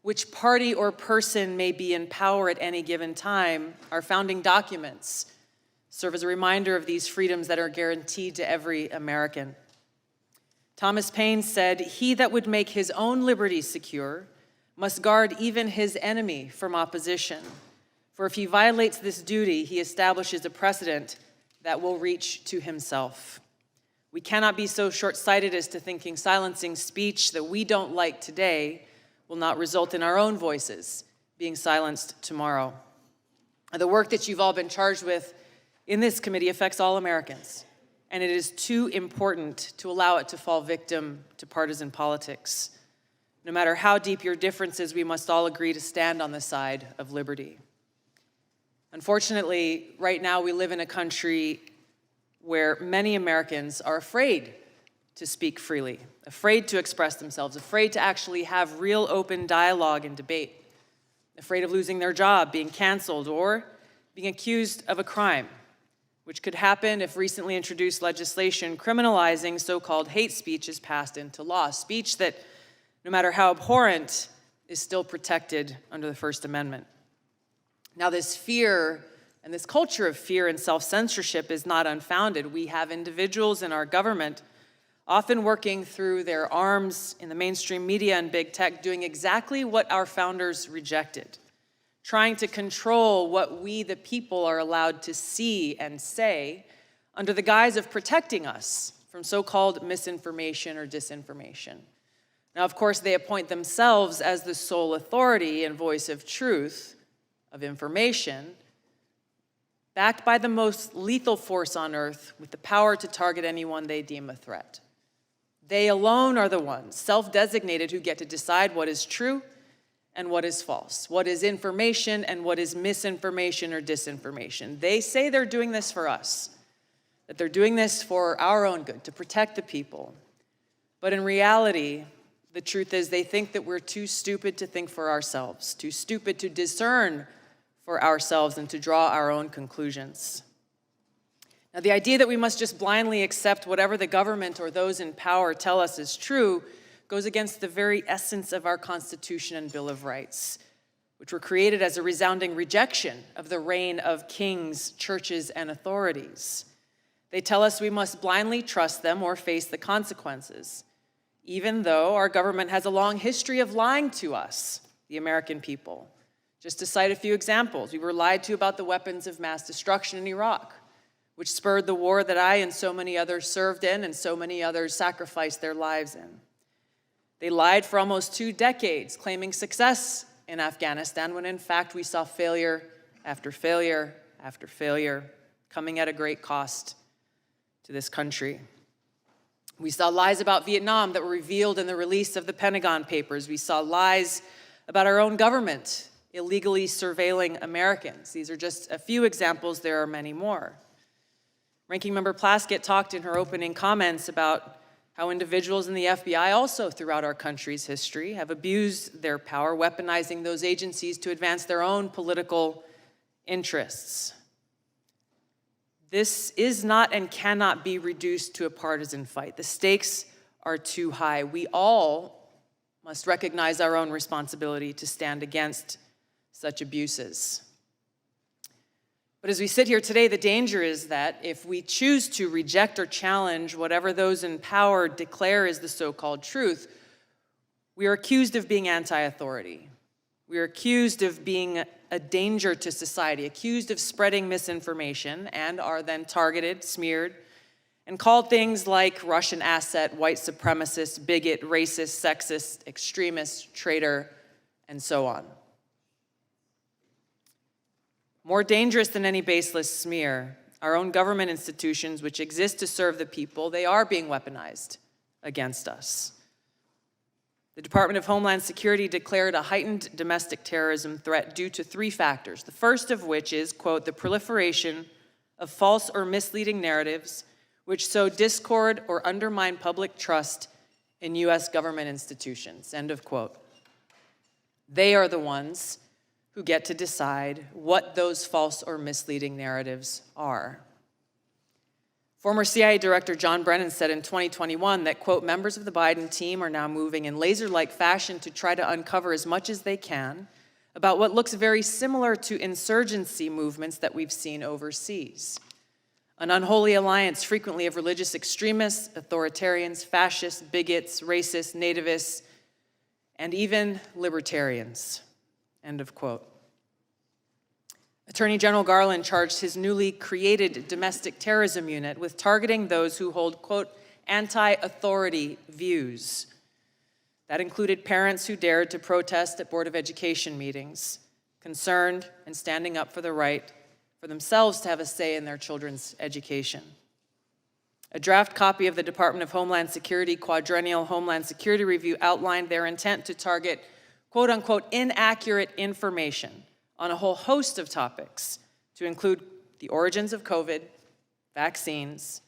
Speaker 4: which party or person may be in power at any given time, our founding documents serve as a reminder of these freedoms that are guaranteed to every American. Thomas Paine said, "He that would make his own liberty secure must guard even his enemy from opposition. For if he violates this duty, he establishes a precedent that will reach to himself." We cannot be so short-sighted as to thinking silencing speech that we don't like today will not result in our own voices being silenced tomorrow. The work that you've all been charged with in this committee affects all Americans, and it is too important to allow it to fall victim to partisan politics. No matter how deep your differences, we must all agree to stand on the side of liberty. Unfortunately, right now we live in a country where many Americans are afraid to speak freely, afraid to express themselves, afraid to actually have real open dialogue and debate, afraid of losing their job, being canceled, or being accused of a crime, which could happen if recently introduced legislation criminalizing so-called hate speech is passed into law, speech that, no matter how abhorrent, is still protected under the First Amendment. Now, this fear and this culture of fear and self-censorship is not unfounded. We have individuals in our government often working through their arms in the mainstream media and big tech, doing exactly what our founders rejected, trying to control what we, the people, are allowed to see and say under the guise of protecting us from so-called misinformation or disinformation. Now, of course, they appoint themselves as the sole authority and voice of truth, of information, backed by the most lethal force on earth with the power to target anyone they deem a threat. They alone are the ones, self-designated, who get to decide what is true and what is false, what is information and what is misinformation or disinformation. They say they're doing this for us, that they're doing this for our own good, to protect the people. But in reality, the truth is they think that we're too stupid to think for ourselves, too stupid to discern for ourselves and to draw our own conclusions. Now, the idea that we must just blindly accept whatever the government or those in power tell us is true goes against the very essence of our Constitution and Bill of Rights, which were created as a resounding rejection of the reign of kings, churches, and authorities. They tell us we must blindly trust them or face the consequences, even though our government has a long history of lying to us, the American people. Just to cite a few examples, we were lied to about the weapons of mass destruction in Iraq, which spurred the war that I and so many others served in and so many others sacrificed their lives in. They lied for almost 2 decades, claiming success in Afghanistan, when in fact we saw failure after failure after failure, coming at a great cost to this country. We saw lies about Vietnam that were revealed in the release of the Pentagon Papers. We saw lies about our own government illegally surveilling Americans. These are just a few examples. There are many more. Ranking Member Plaskett talked in her opening comments about how individuals in the FBI also throughout our country's history have abused their power, weaponizing those agencies to advance their own political interests. This is not and cannot be reduced to a partisan fight. The stakes are too high. We all must recognize our own responsibility to stand against such abuses. But as we sit here today, the danger is that if we choose to reject or challenge whatever those in power declare is the so-called truth, we are accused of being anti-authority. We are accused of being a danger to society, accused of spreading misinformation, and are then targeted, smeared, and called things like Russian asset, white supremacist, bigot, racist, sexist, extremist, traitor, and so on. More dangerous than any baseless smear, our own government institutions, which exist to serve the people, they are being weaponized against us. The Department of Homeland Security declared a heightened domestic terrorism threat due to 3 factors, the first of which is, quote, the proliferation of false or misleading narratives which sow discord or undermine public trust in U.S. government institutions, end of quote. They are the ones who get to decide what those false or misleading narratives are. Former CIA Director John Brennan said in 2021 that, quote, members of the Biden team are now moving in laser-like fashion to try to uncover as much as they can about what looks very similar to insurgency movements that we've seen overseas. an unholy alliance frequently of religious extremists, authoritarians, fascists, bigots, racists, nativists, and even libertarians, end of quote. Attorney General Garland charged his newly created domestic terrorism unit with targeting those who hold, quote, anti-authority views. That included parents who dared to protest at Board of Education meetings, concerned and standing up for the right for themselves to have a say in their children's education. A draft copy of the Department of Homeland Security Quadrennial Homeland Security Review outlined their intent to target, quote unquote, inaccurate information on a whole host of topics, to include the origins of COVID, vaccines,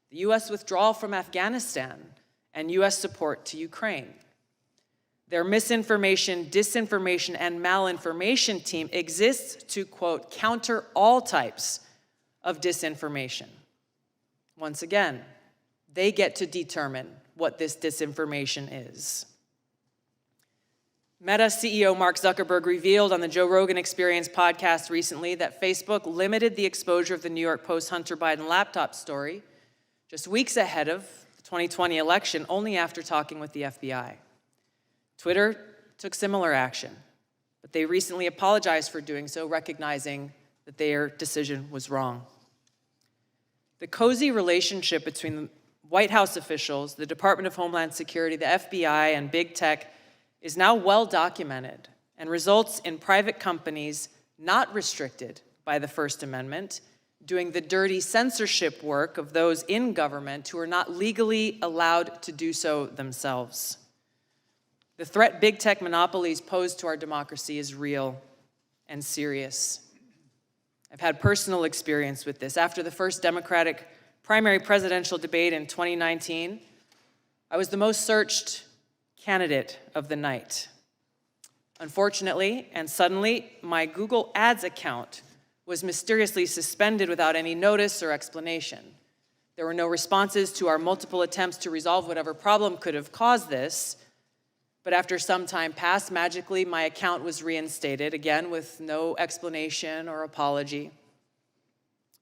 Speaker 4: the U.S. withdrawal from Afghanistan, and U.S. support to Ukraine. Their misinformation, disinformation, and malinformation team exists to, quote, counter all types of disinformation. Once again, they get to determine what this disinformation is. Meta CEO Mark Zuckerberg revealed on the Joe Rogan Experience podcast recently that Facebook limited the exposure of the New York Post Hunter Biden laptop story just weeks ahead of the 2020 election, only after talking with the FBI. Twitter took similar action, but they recently apologized for doing so, recognizing that their decision was wrong. The cozy relationship between White House officials, the Department of Homeland Security, the FBI, and big tech is now well documented and results in private companies not restricted by the First Amendment doing the dirty censorship work of those in government who are not legally allowed to do so themselves. The threat big tech monopolies pose to our democracy is real and serious. I've had personal experience with this. After the first Democratic primary presidential debate in 2019, I was the most searched candidate of the night. Unfortunately, and suddenly, my Google Ads account was mysteriously suspended without any notice or explanation. There were no responses to our multiple attempts to resolve whatever problem could have caused this. But after some time passed, magically, my account was reinstated, again with no explanation or apology.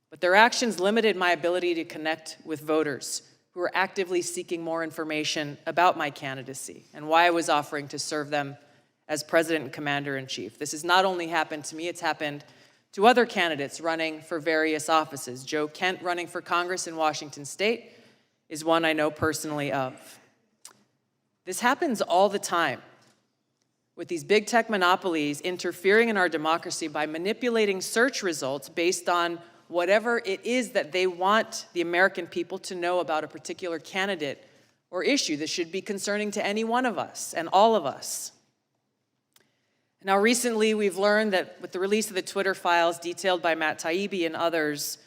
Speaker 4: But their actions limited my ability to connect with voters who were actively seeking more information about my candidacy and why I was offering to serve them as President and Commander-in-Chief. This has not only happened to me, it's happened to other candidates running for various offices. Joe Kent, running for Congress in Washington State, is one I know personally of. This happens all the time, with these big tech monopolies interfering in our democracy by manipulating search results based on whatever it is that they want the American people to know about a particular candidate or issue that should be concerning to any one of us and all of us. Now, recently, we've learned that with the release of the Twitter files detailed by Matt Taibbi and others,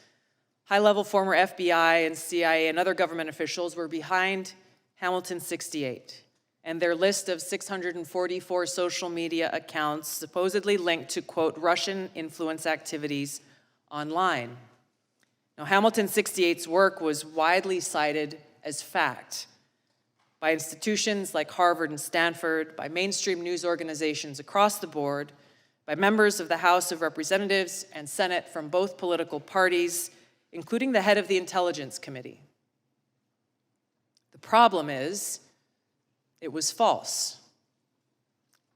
Speaker 4: high-level former FBI and CIA and other government officials were behind Hamilton 68 and their list of 644 social media accounts supposedly linked to, quote, Russian influence activities online. Now, Hamilton 68's work was widely cited as fact by institutions like Harvard and Stanford, by mainstream news organizations across the board, by members of the House of Representatives and Senate from both political parties, including the head of the Intelligence Committee. The problem is, it was false.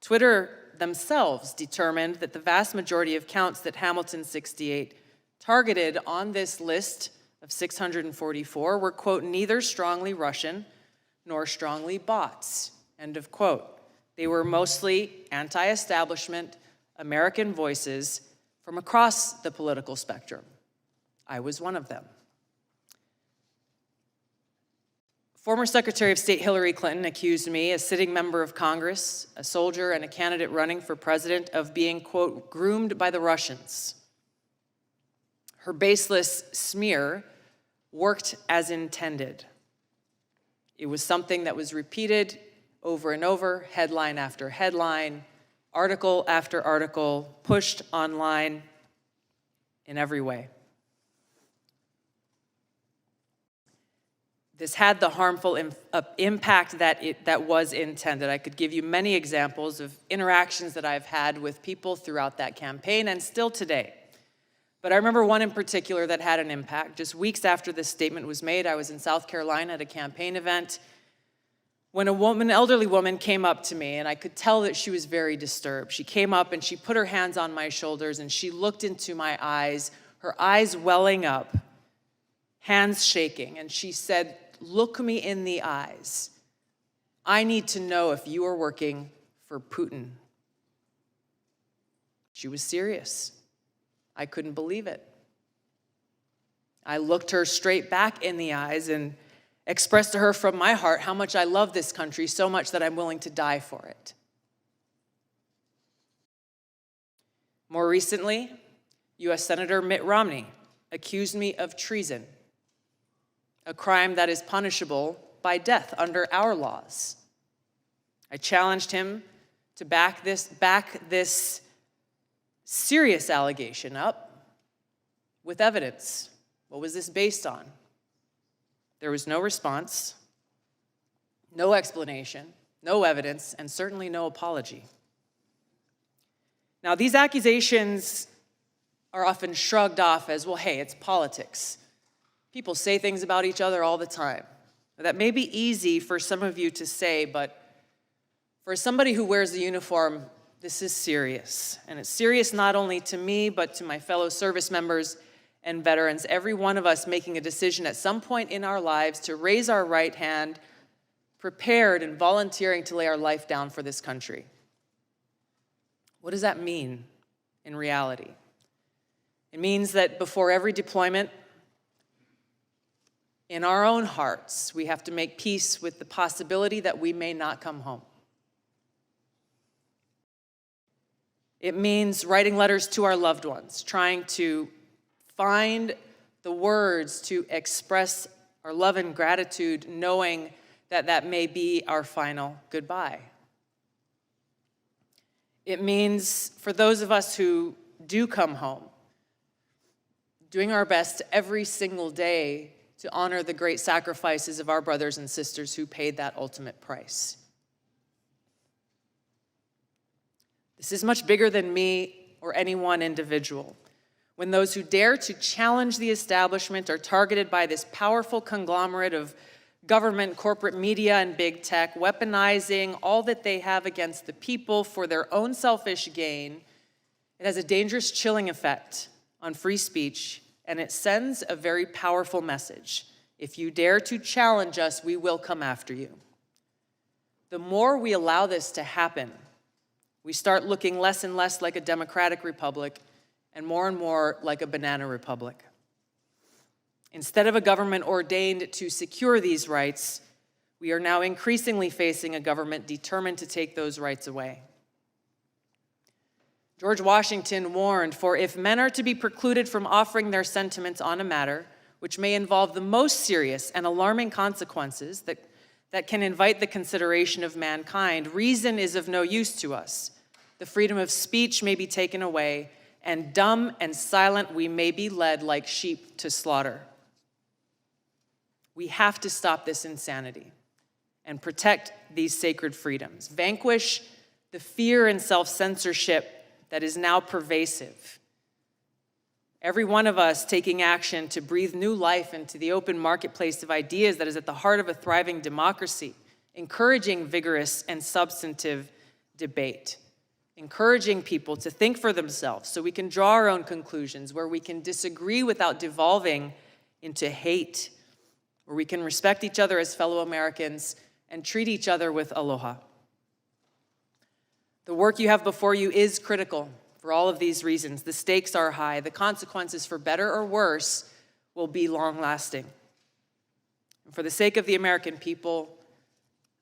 Speaker 4: Twitter themselves determined that the vast majority of counts that Hamilton 68 targeted on this list of 644 were, quote, neither strongly Russian nor strongly bots, end of quote. They were mostly anti-establishment American voices from across the political spectrum. I was one of them. Former Secretary of State Hillary Clinton accused me, a sitting member of Congress, a soldier, and a candidate running for president, of being, quote, groomed by the Russians. Her baseless smear worked as intended. It was something that was repeated over and over, headline after headline, article after article, pushed online in every way. This had the harmful impact that was intended. I could give you many examples of interactions that I've had with people throughout that campaign and still today. But I remember one in particular that had an impact. Just weeks after this statement was made, I was in South Carolina at a campaign event when an elderly woman came up to me, and I could tell that she was very disturbed. She came up and she put her hands on my shoulders and she looked into my eyes, her eyes welling up, hands shaking, and she said, "Look me in the eyes. I need to know if you are working for Putin." She was serious. I couldn't believe it. I looked her straight back in the eyes and expressed to her from my heart how much I love this country, so much that I'm willing to die for it. More recently, U.S. Senator Mitt Romney accused me of treason, a crime that is punishable by death under our laws. I challenged him to back this serious allegation up with evidence. What was this based on? There was no response, no explanation, no evidence, and certainly no apology. Now, these accusations are often shrugged off as, well, hey, it's politics. People say things about each other all the time. That may be easy for some of you to say, but for somebody who wears the uniform, this is serious. And it's serious not only to me, but to my fellow service members and veterans, every one of us making a decision at some point in our lives to raise our right hand, prepared and volunteering to lay our life down for this country. What does that mean in reality? It means that before every deployment, in our own hearts, we have to make peace with the possibility that we may not come home. It means writing letters to our loved ones, trying to find the words to express our love and gratitude, knowing that that may be our final goodbye. It means for those of us who do come home, doing our best every single day to honor the great sacrifices of our brothers and sisters who paid that ultimate price. This is much bigger than me or any one individual. When those who dare to challenge the establishment are targeted by this powerful conglomerate of government, corporate media, and big tech, weaponizing all that they have against the people for their own selfish gain, it has a dangerous chilling effect on free speech, and it sends a very powerful message. If you dare to challenge us, we will come after you. The more we allow this to happen, we start looking less and less like a democratic republic and more like a banana republic. Instead of a government ordained to secure these rights, we are now increasingly facing a government determined to take those rights away. George Washington warned, "For if men are to be precluded from offering their sentiments on a matter which may involve the most serious and alarming consequences that can invite the consideration of mankind, reason is of no use to us. The freedom of speech may be taken away, and dumb and silent we may be led like sheep to slaughter." We have to stop this insanity and protect these sacred freedoms. Vanquish the fear and self-censorship that is now pervasive. Every one of us taking action to breathe new life into the open marketplace of ideas that is at the heart of a thriving democracy, encouraging vigorous and substantive debate, encouraging people to think for themselves so we can draw our own conclusions, where we can disagree without devolving into hate, where we can respect each other as fellow Americans and treat each other with aloha. The work you have before you is critical for all of these reasons. The stakes are high. The consequences, for better or worse, will be long-lasting. And for the sake of the American people,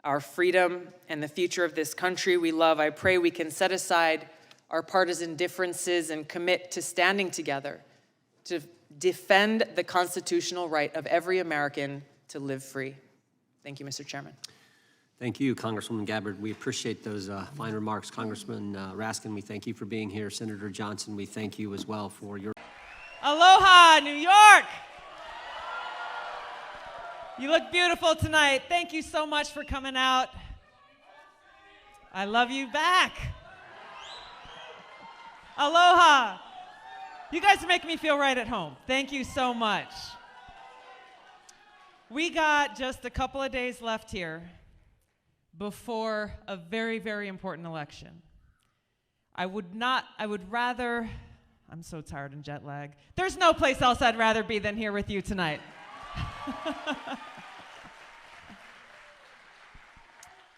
Speaker 4: our freedom, and the future of this country we love, I pray we can set aside our partisan differences and commit to standing together to defend the constitutional right of every American to live free. Thank you, Mr. Chairman.
Speaker 5: Thank you, Congresswoman Gabbard. We appreciate those fine remarks. Congressman Raskin, we thank you for being here. Senator Johnson, we thank you as well for your...
Speaker 3: Aloha, New York! You look beautiful tonight. Thank you so much for coming out. I love you back. Aloha. You guys make me feel right at home. Thank you so much. We got just a couple of days left here before a very, very important election. I'm so tired and jet lag. There's no place else I'd rather be than here with you tonight.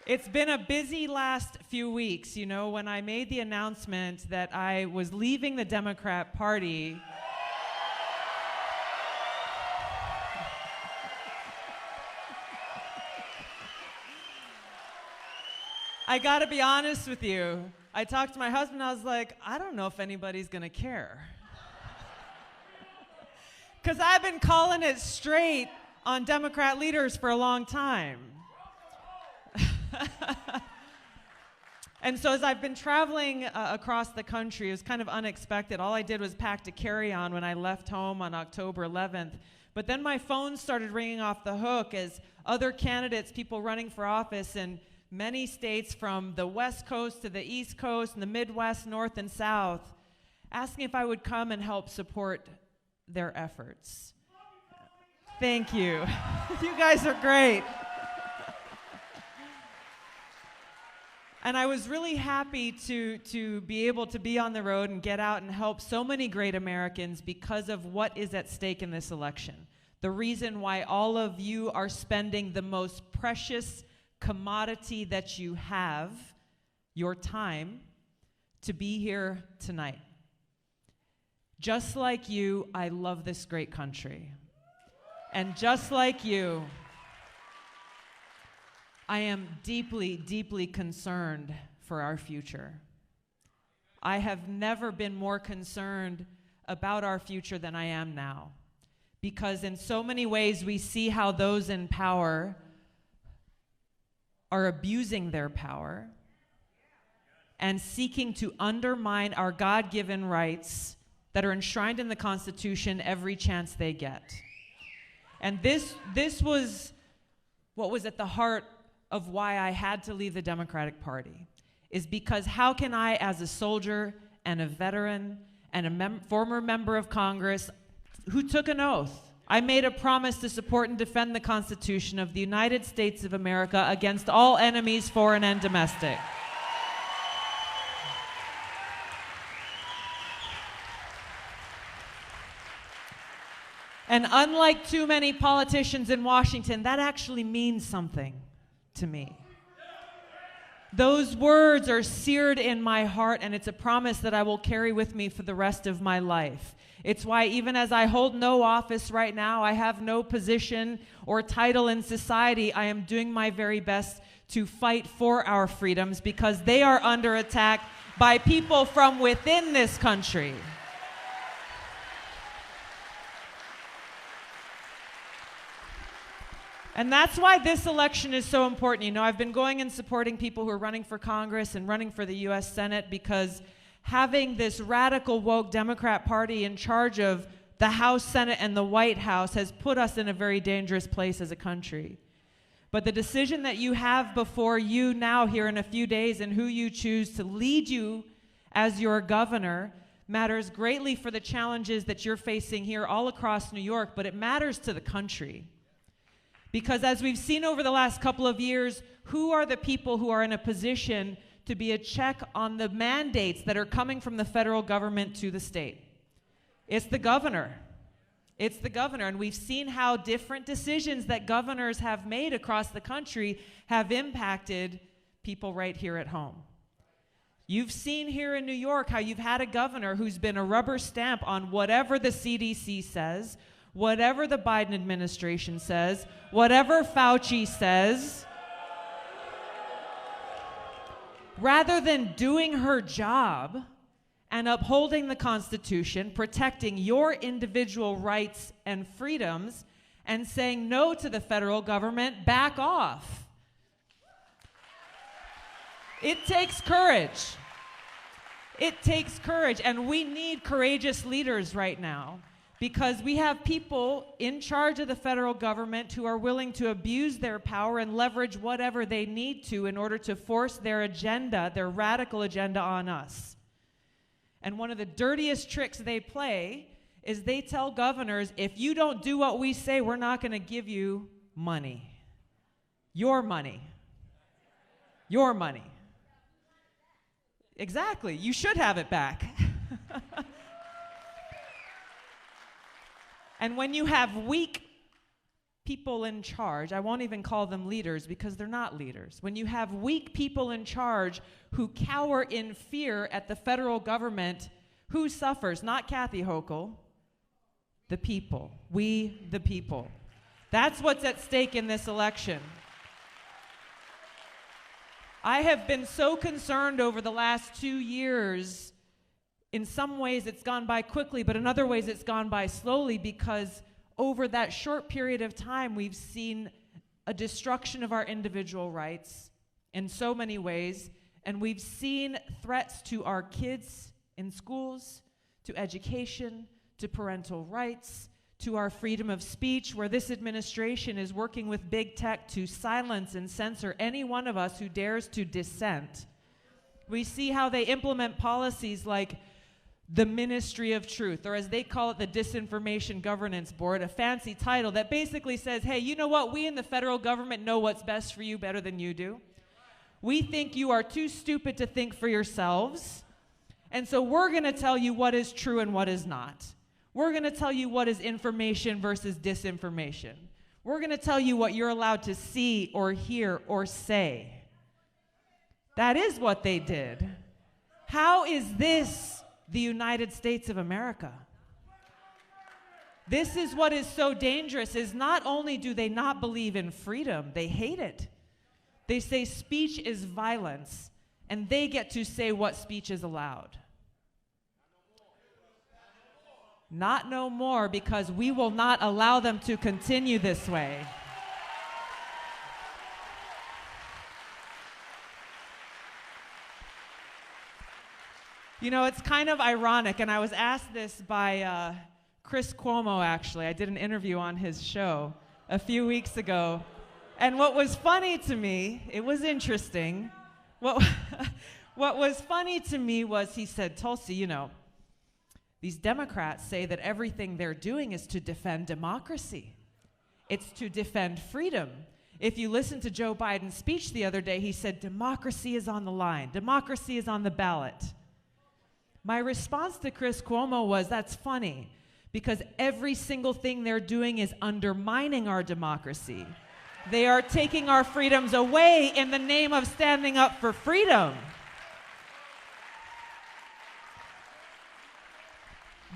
Speaker 3: It's been a busy last few weeks. You know, when I made the announcement that I was leaving the Democrat Party, I gotta be honest with you. I talked to my husband, I was like, I don't know if anybody's gonna care. Because I've been calling it straight on Democrat leaders for a long time. And so as I've been traveling across the country, it was kind of unexpected. All I did was pack a carry-on when I left home on October 11th. But then my phone started ringing off the hook as other candidates, people running for office in many states from the West Coast to the East Coast and the Midwest, North and South, asking if I would come and help support their efforts. Thank you. You guys are great. And I was really happy to be able to be on the road and get out and help so many great Americans because of what is at stake in this election. The reason why all of you are spending the most precious commodity that you have, your time, to be here tonight. Just like you, I love this great country. And just like you, I am deeply, deeply concerned for our future. I have never been more concerned about our future than I am now. Because in so many ways, we see how those in power are abusing their power and seeking to undermine our God-given rights that are enshrined in the Constitution every chance they get. And this was what was at the heart of why I had to leave the Democratic Party, is because how can I, as a soldier and a veteran and a former member of Congress who took an oath, I made a promise to support and defend the Constitution of the United States of America against all enemies, foreign and domestic. And unlike too many politicians in Washington, that actually means something to me. Those words are seared in my heart, and it's a promise that I will carry with me for the rest of my life. It's why even as I hold no office right now, I have no position or title in society, I am doing my very best to fight for our freedoms because they are under attack by people from within this country. And that's why this election is so important. You know, I've been going and supporting people who are running for Congress and running for the U.S. Senate because having this radical woke Democrat Party in charge of the House, Senate, and the White House has put us in a very dangerous place as a country. But the decision that you have before you now here in a few days and who you choose to lead you as your governor matters greatly for the challenges that you're facing here all across New York, but it matters to the country. Because as we've seen over the last couple of years, who are the people who are in a position to be a check on the mandates that are coming from the federal government to the state? It's the governor. It's the governor. And we've seen how different decisions that governors have made across the country have impacted people right here at home. You've seen here in New York how you've had a governor who's been a rubber stamp on whatever the CDC says, whatever the Biden administration says, whatever Fauci says, rather than doing her job and upholding the Constitution, protecting your individual rights and freedoms, and saying no to the federal government, back off. It takes courage. It takes courage, and we need courageous leaders right now. Because we have people in charge of the federal government who are willing to abuse their power and leverage whatever they need to in order to force their agenda, their radical agenda, on us. And one of the dirtiest tricks they play is they tell governors, if you don't do what we say, we're not going to give you money. Your money. Your money. Exactly. You should have it back. And when you have weak people in charge, I won't even call them leaders because they're not leaders. When you have weak people in charge who cower in fear at the federal government, who suffers? Not Kathy Hochul, the people. We, the people. That's what's at stake in this election. I have been so concerned over the last 2 years. In some ways it's gone by quickly, but in other ways it's gone by slowly, because over that short period of time we've seen a destruction of our individual rights in so many ways, and we've seen threats to our kids in schools, to education, to parental rights, to our freedom of speech, where this administration is working with big tech to silence and censor any one of us who dares to dissent. We see how they implement policies like the Ministry of Truth, or as they call it, the Disinformation Governance Board, a fancy title that basically says, hey, you know what? We in the federal government know what's best for you better than you do. We think you are too stupid to think for yourselves, and so we're going to tell you what is true and what is not. We're going to tell you what is information versus disinformation. We're going to tell you what you're allowed to see or hear or say. That is what they did. How is this the United States of America? This is what is so dangerous, is not only do they not believe in freedom, they hate it. They say speech is violence, and they get to say what speech is allowed. Not no more, because we will not allow them to continue this way. You know, it's kind of ironic, and I was asked this by Chris Cuomo, actually. I did an interview on his show a few weeks ago. And what was funny to me, it was interesting, what was funny to me was he said, Tulsi, you know, these Democrats say that everything they're doing is to defend democracy. It's to defend freedom. If you listen to Joe Biden's speech the other day, he said, democracy is on the line. Democracy is on the ballot. My response to Chris Cuomo was, that's funny, because every single thing they're doing is undermining our democracy. They are taking our freedoms away in the name of standing up for freedom.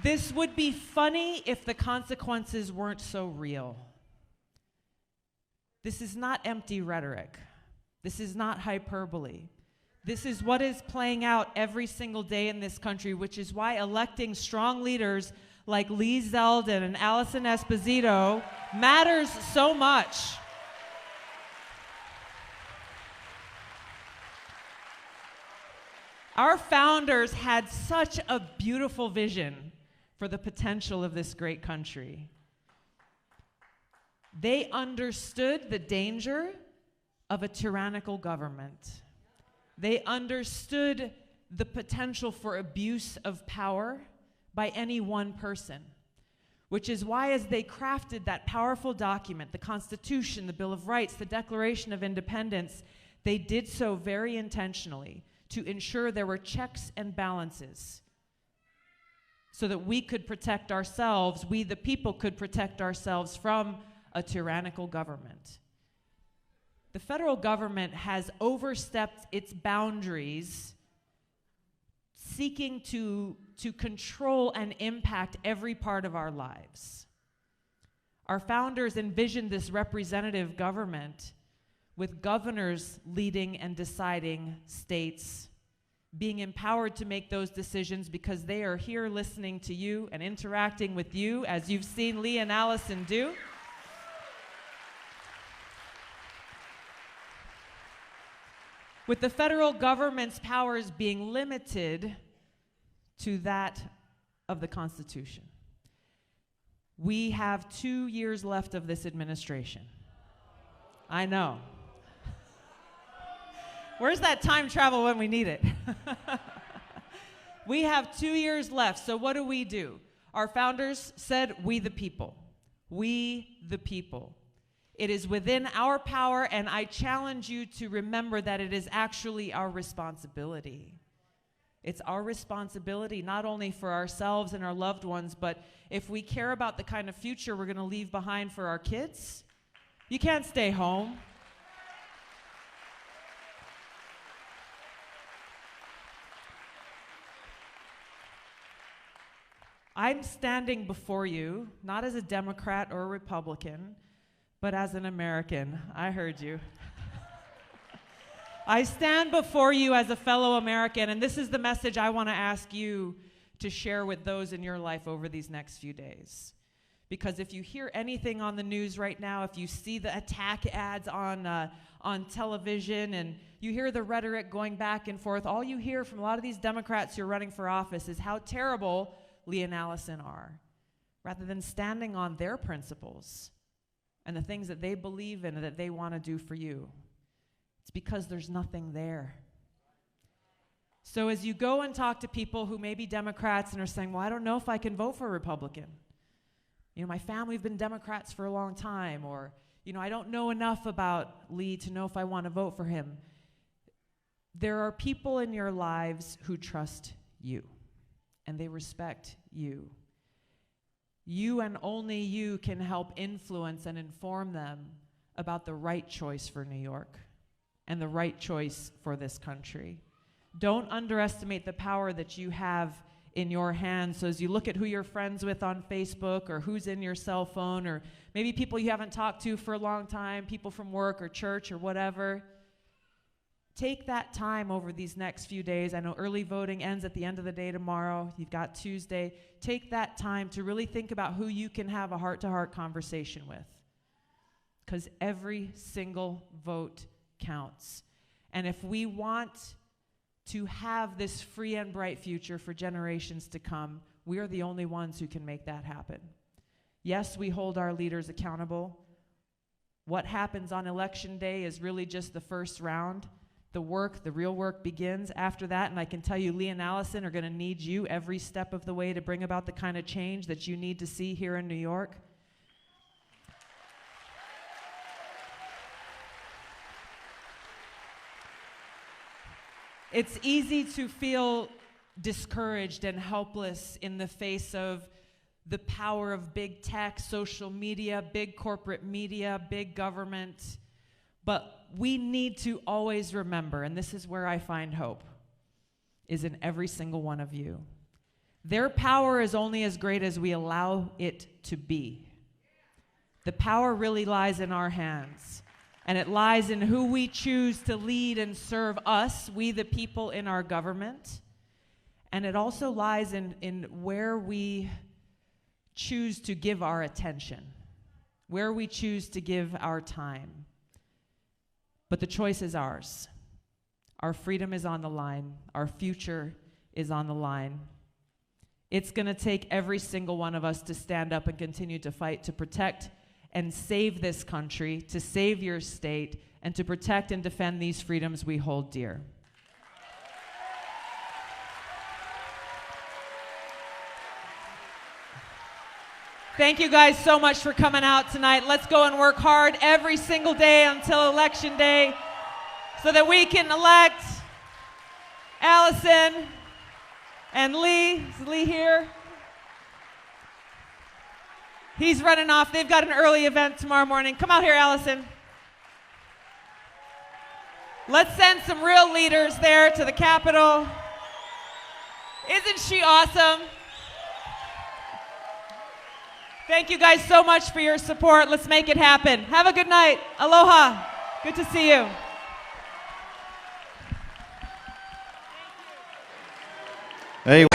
Speaker 3: This would be funny if the consequences weren't so real. This is not empty rhetoric. This is not hyperbole. This is what is playing out every single day in this country, which is why electing strong leaders like Lee Zeldin and Allison Esposito matters so much. Our founders had such a beautiful vision for the potential of this great country. They understood the danger of a tyrannical government. They understood the potential for abuse of power by any one person, which is why, as they crafted that powerful document, the Constitution, the Bill of Rights, the Declaration of Independence, they did so very intentionally to ensure there were checks and balances so that we could protect ourselves, we the people could protect ourselves from a tyrannical government. The federal government has overstepped its boundaries, seeking to control and impact every part of our lives. Our founders envisioned this representative government with governors leading and deciding states, being empowered to make those decisions because they are here listening to you and interacting with you, as you've seen Lee and Allison do. With the federal government's powers being limited to that of the Constitution. We have 2 years left of this administration. I know. Where's that time travel when we need it? We have 2 years left, so what do? Our founders said, we the people. We the people. It is within our power, and I challenge you to remember that it is actually our responsibility. It's our responsibility not only for ourselves and our loved ones, but if we care about the kind of future we're going to leave behind for our kids, you can't stay home. I'm standing before you, not as a Democrat or a Republican, but as an American. I heard you. I stand before you as a fellow American, and this is the message I want to ask you to share with those in your life over these next few days. Because if you hear anything on the news right now, if you see the attack ads on television, and you hear the rhetoric going back and forth, all you hear from a lot of these Democrats who are running for office is how terrible Lee and Allison are, rather than standing on their principles and the things that they believe in and that they want to do for you. It's because there's nothing there. So as you go and talk to people who may be Democrats and are saying, well, I don't know if I can vote for a Republican. You know, my family's been Democrats for a long time, or, you know, I don't know enough about Lee to know if I want to vote for him. There are people in your lives who trust you, and they respect you. You and only you can help influence and inform them about the right choice for New York and the right choice for this country. Don't underestimate the power that you have in your hands. So as you look at who you're friends with on Facebook, or who's in your cell phone, or maybe people you haven't talked to for a long time, people from work or church or whatever, take that time over these next few days. I know early voting ends at the end of the day tomorrow. You've got Tuesday. Take that time to really think about who you can have a heart-to-heart conversation with. Because every single vote counts. And if we want to have this free and bright future for generations to come, we are the only ones who can make that happen. Yes, we hold our leaders accountable. What happens on election day is really just the first round. The real work begins after that, and I can tell you Lee and Allison are going to need you every step of the way to bring about the kind of change that you need to see here in New York. It's easy to feel discouraged and helpless in the face of the power of big tech, social media, big corporate media, big government. But we need to always remember, and this is where I find hope, is in every single one of you. Their power is only as great as we allow it to be. The power really lies in our hands. And it lies in who we choose to lead and serve us, we the people in our government. And it also lies in where we choose to give our attention, where we choose to give our time. But the choice is ours. Our freedom is on the line. Our future is on the line. It's going to take every single one of us to stand up and continue to fight to protect and save this country, to save your state, and to protect and defend these freedoms we hold dear. Thank you guys so much for coming out tonight. Let's go and work hard every single day until Election Day so that we can elect Allison and Lee. Is Lee here? He's running off. They've got an early event tomorrow morning. Come out here, Allison. Let's send some real leaders there to the Capitol. Isn't she awesome? Thank you guys so much for your support. Let's make it happen. Have a good night. Aloha. Good to see you.
Speaker 6: Hey.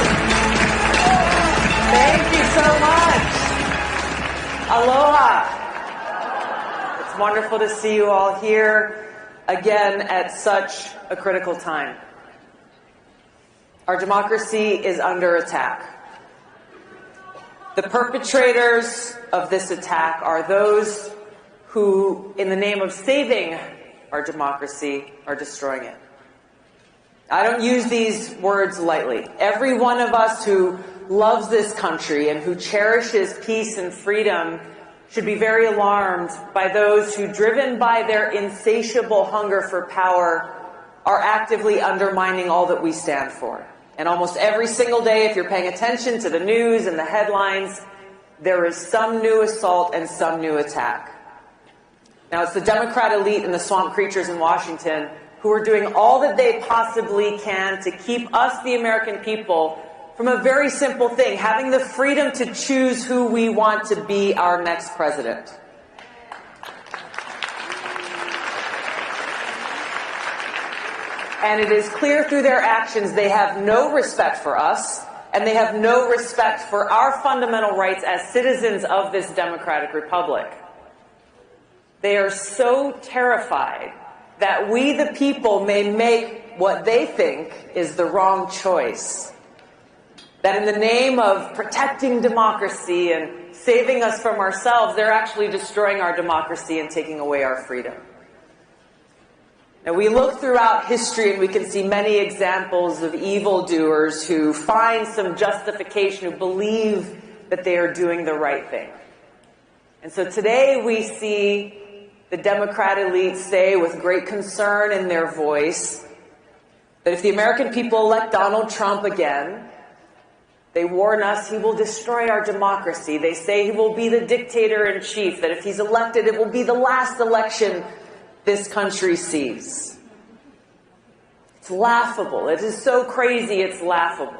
Speaker 4: Thank you so much. Aloha. It's wonderful to see you all here again at such a critical time. Our democracy is under attack. The perpetrators of this attack are those who, in the name of saving our democracy, are destroying it. I don't use these words lightly. Every one of us who loves this country and who cherishes peace and freedom should be very alarmed by those who, driven by their insatiable hunger for power, are actively undermining all that we stand for. And almost every single day, if you're paying attention to the news and the headlines, there is some new assault and some new attack. Now, it's the Democrat elite and the swamp creatures in Washington who are doing all that they possibly can to keep us, the American people, from a very simple thing, having the freedom to choose who we want to be our next president. And it is clear through their actions they have no respect for us, and they have no respect for our fundamental rights as citizens of this democratic republic. They are so terrified that we, the people, may make what they think is the wrong choice. That in the name of protecting democracy and saving us from ourselves, they're actually destroying our democracy and taking away our freedom. Now, we look throughout history and we can see many examples of evildoers who find some justification, who believe that they are doing the right thing. And so today we see the Democrat elite say with great concern in their voice that if the American people elect Donald Trump again, they warn us he will destroy our democracy. They say he will be the dictator-in-chief, that if he's elected, it will be the last election this country sees. It's laughable. It is so crazy, it's laughable.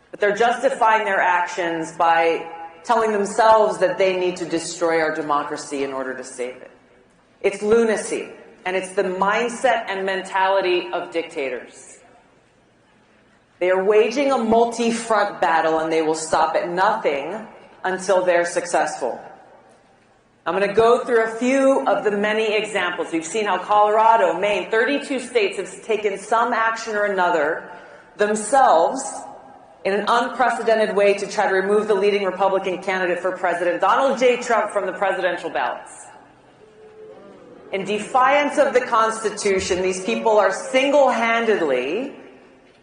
Speaker 4: But they're justifying their actions by telling themselves that they need to destroy our democracy in order to save it. It's lunacy, and it's the mindset and mentality of dictators. They are waging a multi-front battle, and they will stop at nothing until they're successful. I'm going to go through a few of the many examples. We've seen how Colorado, Maine, 32 states have taken some action or another themselves in an unprecedented way to try to remove the leading Republican candidate for president, Donald J. Trump, from the presidential ballots. In defiance of the Constitution, these people are single-handedly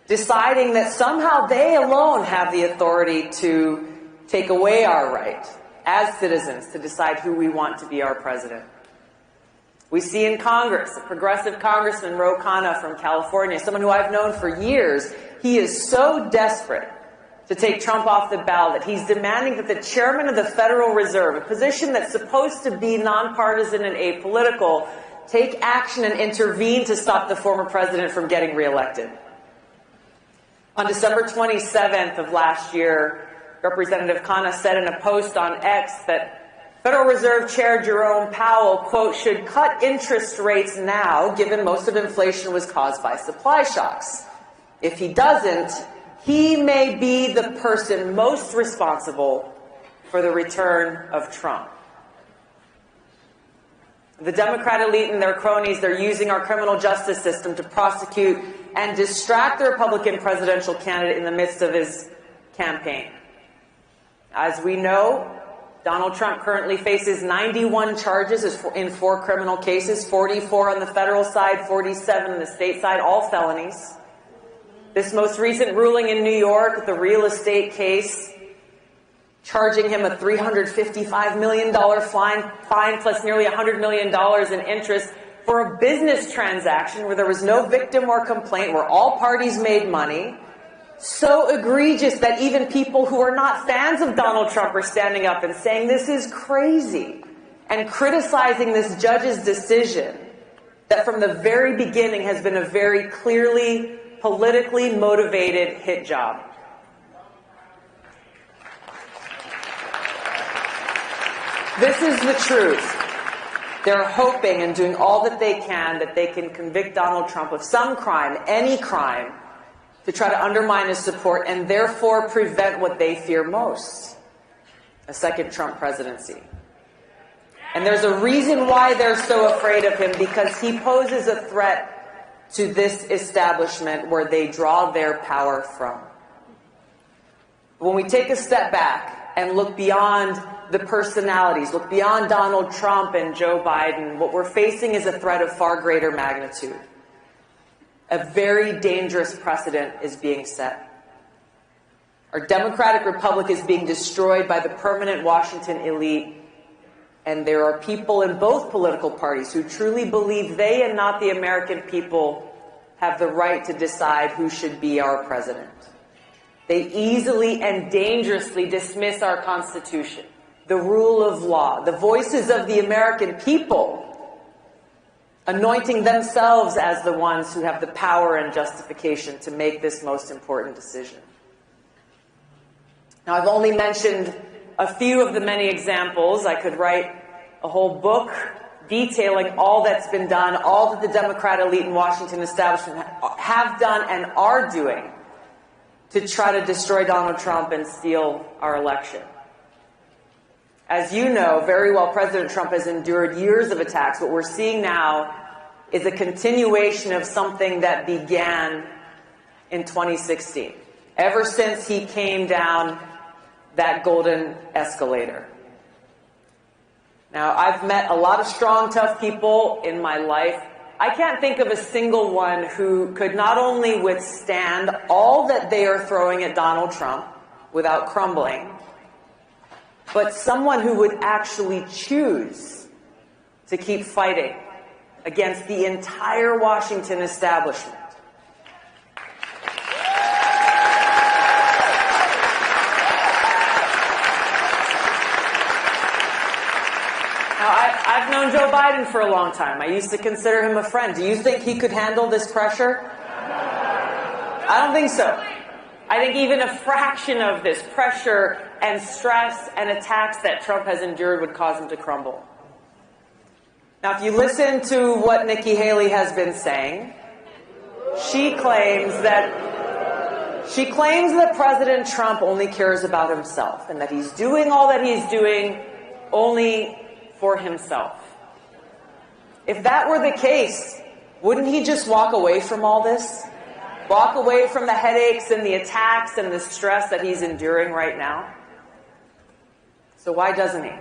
Speaker 4: deciding that somehow they alone have the authority to take away our right as citizens to decide who we want to be our president. We see in Congress, a progressive congressman, Ro Khanna from California, someone who I've known for years. He is so desperate to take Trump off the ballot that he's demanding that the chairman of the Federal Reserve, a position that's supposed to be nonpartisan and apolitical, take action and intervene to stop the former president from getting reelected. On December 27th of last year, Representative Khanna said in a post on X that Federal Reserve Chair Jerome Powell, quote, should cut interest rates now, given most of inflation was caused by supply shocks. If he doesn't, he may be the person most responsible for the return of Trump. The Democrat elite and their cronies, they're using our criminal justice system to prosecute and distract the Republican presidential candidate in the midst of his campaign. As we know, Donald Trump currently faces 91 charges in 4 criminal cases, 44 on the federal side, 47 on the state side, all felonies. This most recent ruling in New York, the real estate case, charging him a $355 million fine plus nearly $100 million in interest for a business transaction where there was no victim or complaint, where all parties made money. So egregious that even people who are not fans of Donald Trump are standing up and saying this is crazy and criticizing this judge's decision that from the very beginning has been a very clearly politically motivated hit job. This is the truth. They're hoping and doing all that they can convict Donald Trump of some crime, any crime, to try to undermine his support and therefore prevent what they fear most, a second Trump presidency. And there's a reason why they're so afraid of him, because he poses a threat to this establishment where they draw their power from. When we take a step back and look beyond the personalities, look beyond Donald Trump and Joe Biden, what we're facing is a threat of far greater magnitude. a very dangerous precedent is being set. Our democratic republic is being destroyed by the permanent Washington elite, and there are people in both political parties who truly believe they and not the American people have the right to decide who should be our president. They easily and dangerously dismiss our Constitution, the rule of law, the voices of the American people, anointing themselves as the ones who have the power and justification to make this most important decision. Now, I've only mentioned a few of the many examples. I could write a whole book detailing all that's been done, all that the Democrat elite and Washington establishment have done and are doing to try to destroy Donald Trump and steal our election. As you know very well, President Trump has endured years of attacks. What we're seeing now is a continuation of something that began in 2016, ever since he came down that golden escalator. Now, I've met a lot of strong, tough people in my life. I can't think of a single one who could not only withstand all that they are throwing at Donald Trump without crumbling, but someone who would actually choose to keep fighting against the entire Washington establishment. I've known Joe Biden for a long time. I used to consider him a friend. Do you think he could handle this pressure? I don't think so. I think even a fraction of this pressure and stress and attacks that Trump has endured would cause him to crumble. Now, if you listen to what Nikki Haley has been saying, she claims that President Trump only cares about himself and that he's doing all that he's doing only for himself. If that were the case, wouldn't he just walk away from all this? Walk away from the headaches and the attacks and the stress that he's enduring right now? So why doesn't he?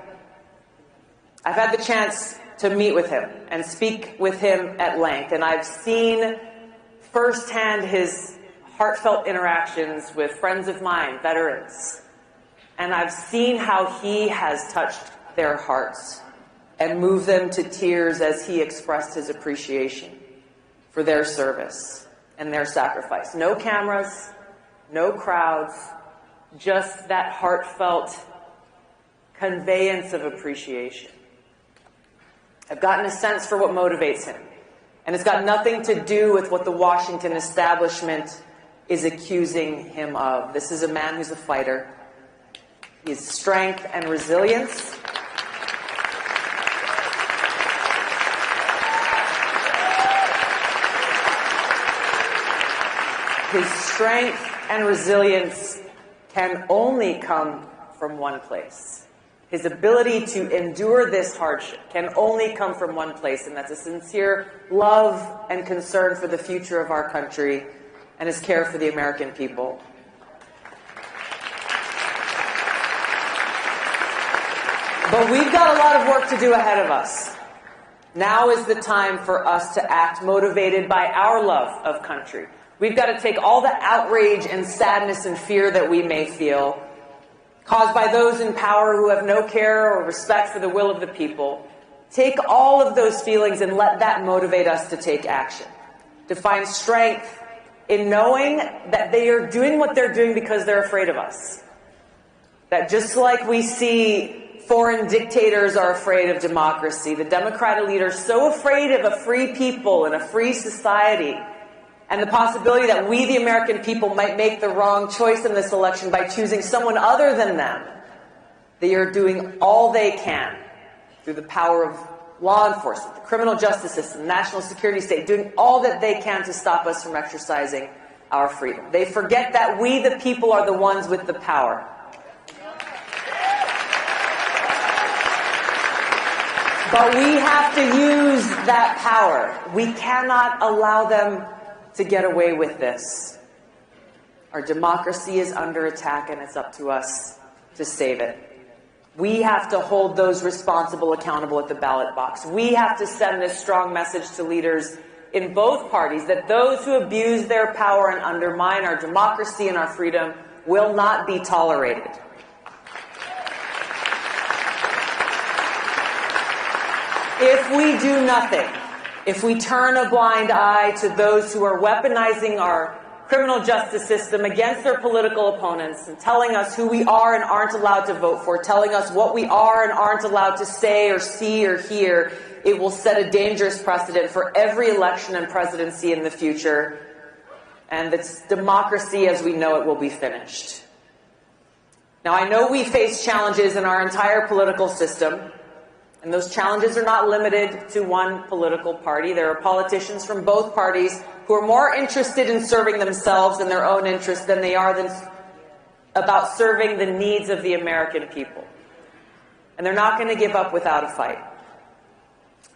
Speaker 4: I've had the chance to meet with him and speak with him at length, and I've seen firsthand his heartfelt interactions with friends of mine, veterans, and I've seen how he has touched their hearts and moved them to tears as he expressed his appreciation for their service and their sacrifice. No cameras, no crowds, just that heartfelt conveyance of appreciation. I've gotten a sense for what motivates him, and it's got nothing to do with what the Washington establishment is accusing him of. This is a man who's a fighter. His strength and resilience can only come from one place. His ability to endure this hardship can only come from one place, and that's a sincere love and concern for the future of our country and his care for the American people. But we've got a lot of work to do ahead of us. Now is the time for us to act motivated by our love of country. We've got to take all the outrage and sadness and fear that we may feel, caused by those in power who have no care or respect for the will of the people. Take all of those feelings and let that motivate us to take action, to find strength in knowing that they are doing what they're doing because they're afraid of us. That just like we see foreign dictators are afraid of democracy, the Democrat elite are so afraid of a free people and a free society and the possibility that we, the American people, might make the wrong choice in this election by choosing someone other than them. They are doing all they can through the power of law enforcement, the criminal justice system, the national security state, doing all that they can to stop us from exercising our freedom. They forget that we, the people, are the ones with the power. But we have to use that power. We cannot allow them to get away with this. Our democracy is under attack, and it's up to us to save it. We have to hold those responsible accountable at the ballot box. We have to send this strong message to leaders in both parties that those who abuse their power and undermine our democracy and our freedom will not be tolerated. If we do nothing, if we turn a blind eye to those who are weaponizing our criminal justice system against their political opponents and telling us who we are and aren't allowed to vote for, telling us what we are and aren't allowed to say or see or hear, it will set a dangerous precedent for every election and presidency in the future, and its democracy as we know it will be finished. Now, I know we face challenges in our entire political system, and those challenges are not limited to one political party. There are politicians from both parties who are more interested in serving themselves and their own interests than they are about serving the needs of the American people. And they're not going to give up without a fight.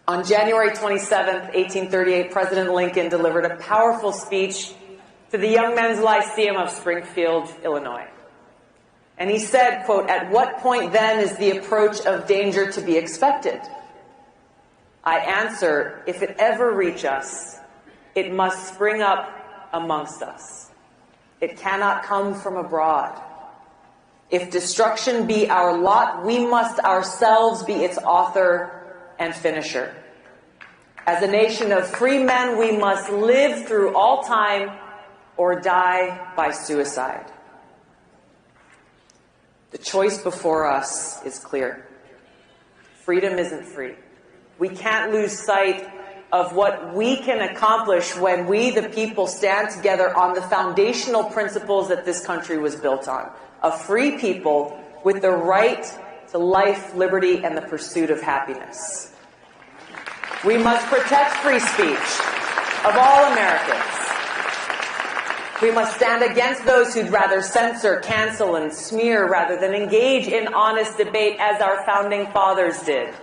Speaker 4: On January 27th, 1838, President Lincoln delivered a powerful speech to the Young Men's Lyceum of Springfield, Illinois. And he said, quote, "At what point then is the approach of danger to be expected? I answer, if it ever reach us, it must spring up amongst us. It cannot come from abroad. If destruction be our lot, we must ourselves be its author and finisher. As a nation of free men, we must live through all time or die by suicide." The choice before us is clear. Freedom isn't free. We can't lose sight of what we can accomplish when we, the people, stand together on the foundational principles that this country was built on. A free people with the right to life, liberty, and the pursuit of happiness. We must protect free speech of all Americans. We must stand against those who'd rather censor, cancel, and smear rather than engage in honest debate as our founding fathers did.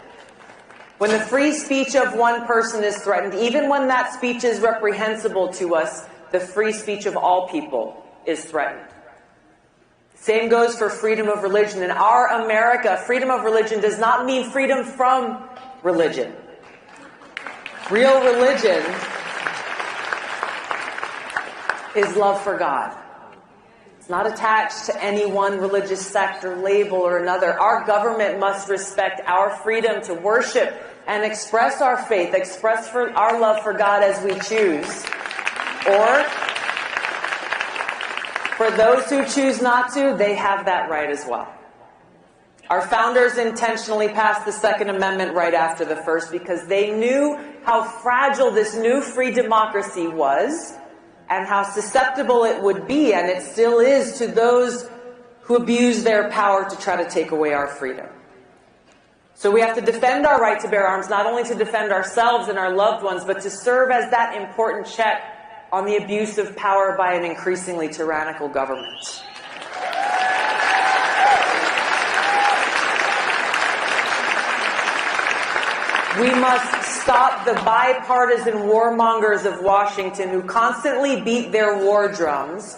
Speaker 4: When the free speech of one person is threatened, even when that speech is reprehensible to us, the free speech of all people is threatened. Same goes for freedom of religion. In our America, freedom of religion does not mean freedom from religion. Real religion is love for God. It's not attached to any one religious sect or label or another. Our government must respect our freedom to worship and express our faith, express our love for God as we choose. Or, for those who choose not to, they have that right as well. Our founders intentionally passed the Second Amendment right after the First because they knew how fragile this new free democracy was and how susceptible it would be, and it still is, to those who abuse their power to try to take away our freedom. So we have to defend our right to bear arms, not only to defend ourselves and our loved ones, but to serve as that important check on the abuse of power by an increasingly tyrannical government. We must stop the bipartisan warmongers of Washington who constantly beat their war drums,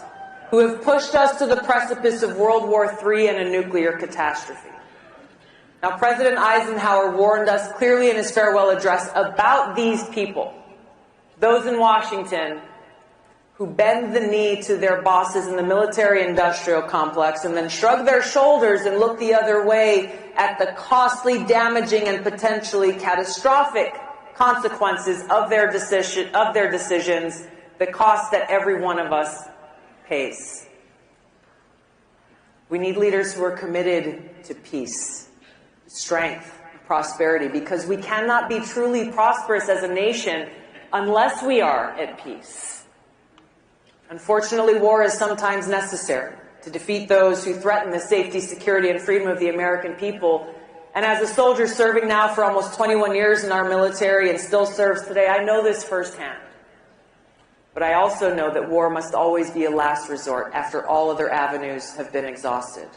Speaker 4: who have pushed us to the precipice of World War III and a nuclear catastrophe. Now, President Eisenhower warned us clearly in his farewell address about these people, those in Washington who bend the knee to their bosses in the military-industrial complex and then shrug their shoulders and look the other way at the costly, damaging, and potentially catastrophic consequences of their decisions, the cost that every one of us pays. We need leaders who are committed to peace, strength, and prosperity, because we cannot be truly prosperous as a nation unless we are at peace. Unfortunately, war is sometimes necessary to defeat those who threaten the safety, security, and freedom of the American people. And as a soldier serving now for almost 21 years in our military and still serves today, I know this firsthand. But I also know that war must always be a last resort after all other avenues have been exhausted.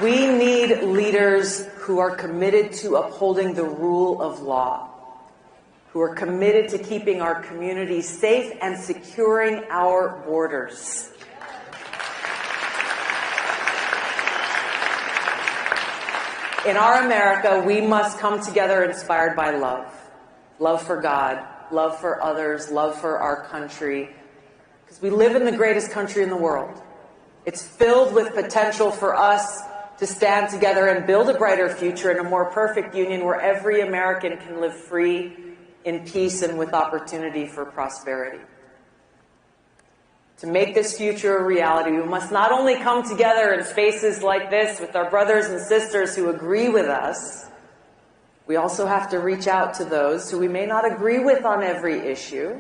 Speaker 4: We need leaders who are committed to upholding the rule of law, who are committed to keeping our communities safe and securing our borders. In our America, we must come together inspired by love. Love for God, love for others, love for our country. Because we live in the greatest country in the world. It's filled with potential for us to stand together and build a brighter future in a more perfect union where every American can live free, in peace, and with opportunity for prosperity. To make this future a reality, we must not only come together in spaces like this with our brothers and sisters who agree with us, we also have to reach out to those who we may not agree with on every issue,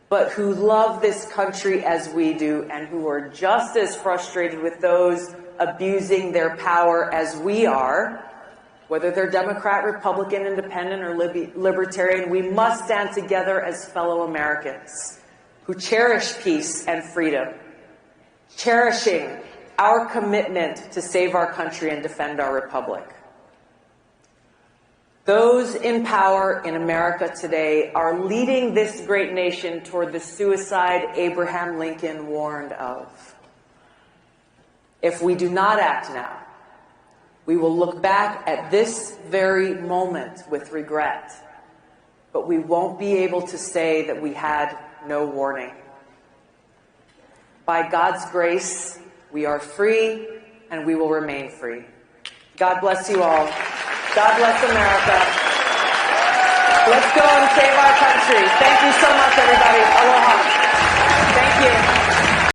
Speaker 4: but who love this country as we do and who are just as frustrated with those abusing their power as we are. Whether they're Democrat, Republican, Independent, or Libertarian, we must stand together as fellow Americans who cherish peace and freedom, cherishing our commitment to save our country and defend our republic. Those in power in America today are leading this great nation toward the suicide Abraham Lincoln warned of. If we do not act now, we will look back at this very moment with regret, but we won't be able to say that we had no warning. By God's grace, we are free and we will remain free. God bless you all. God bless America. Let's go and save our country. Thank you so much.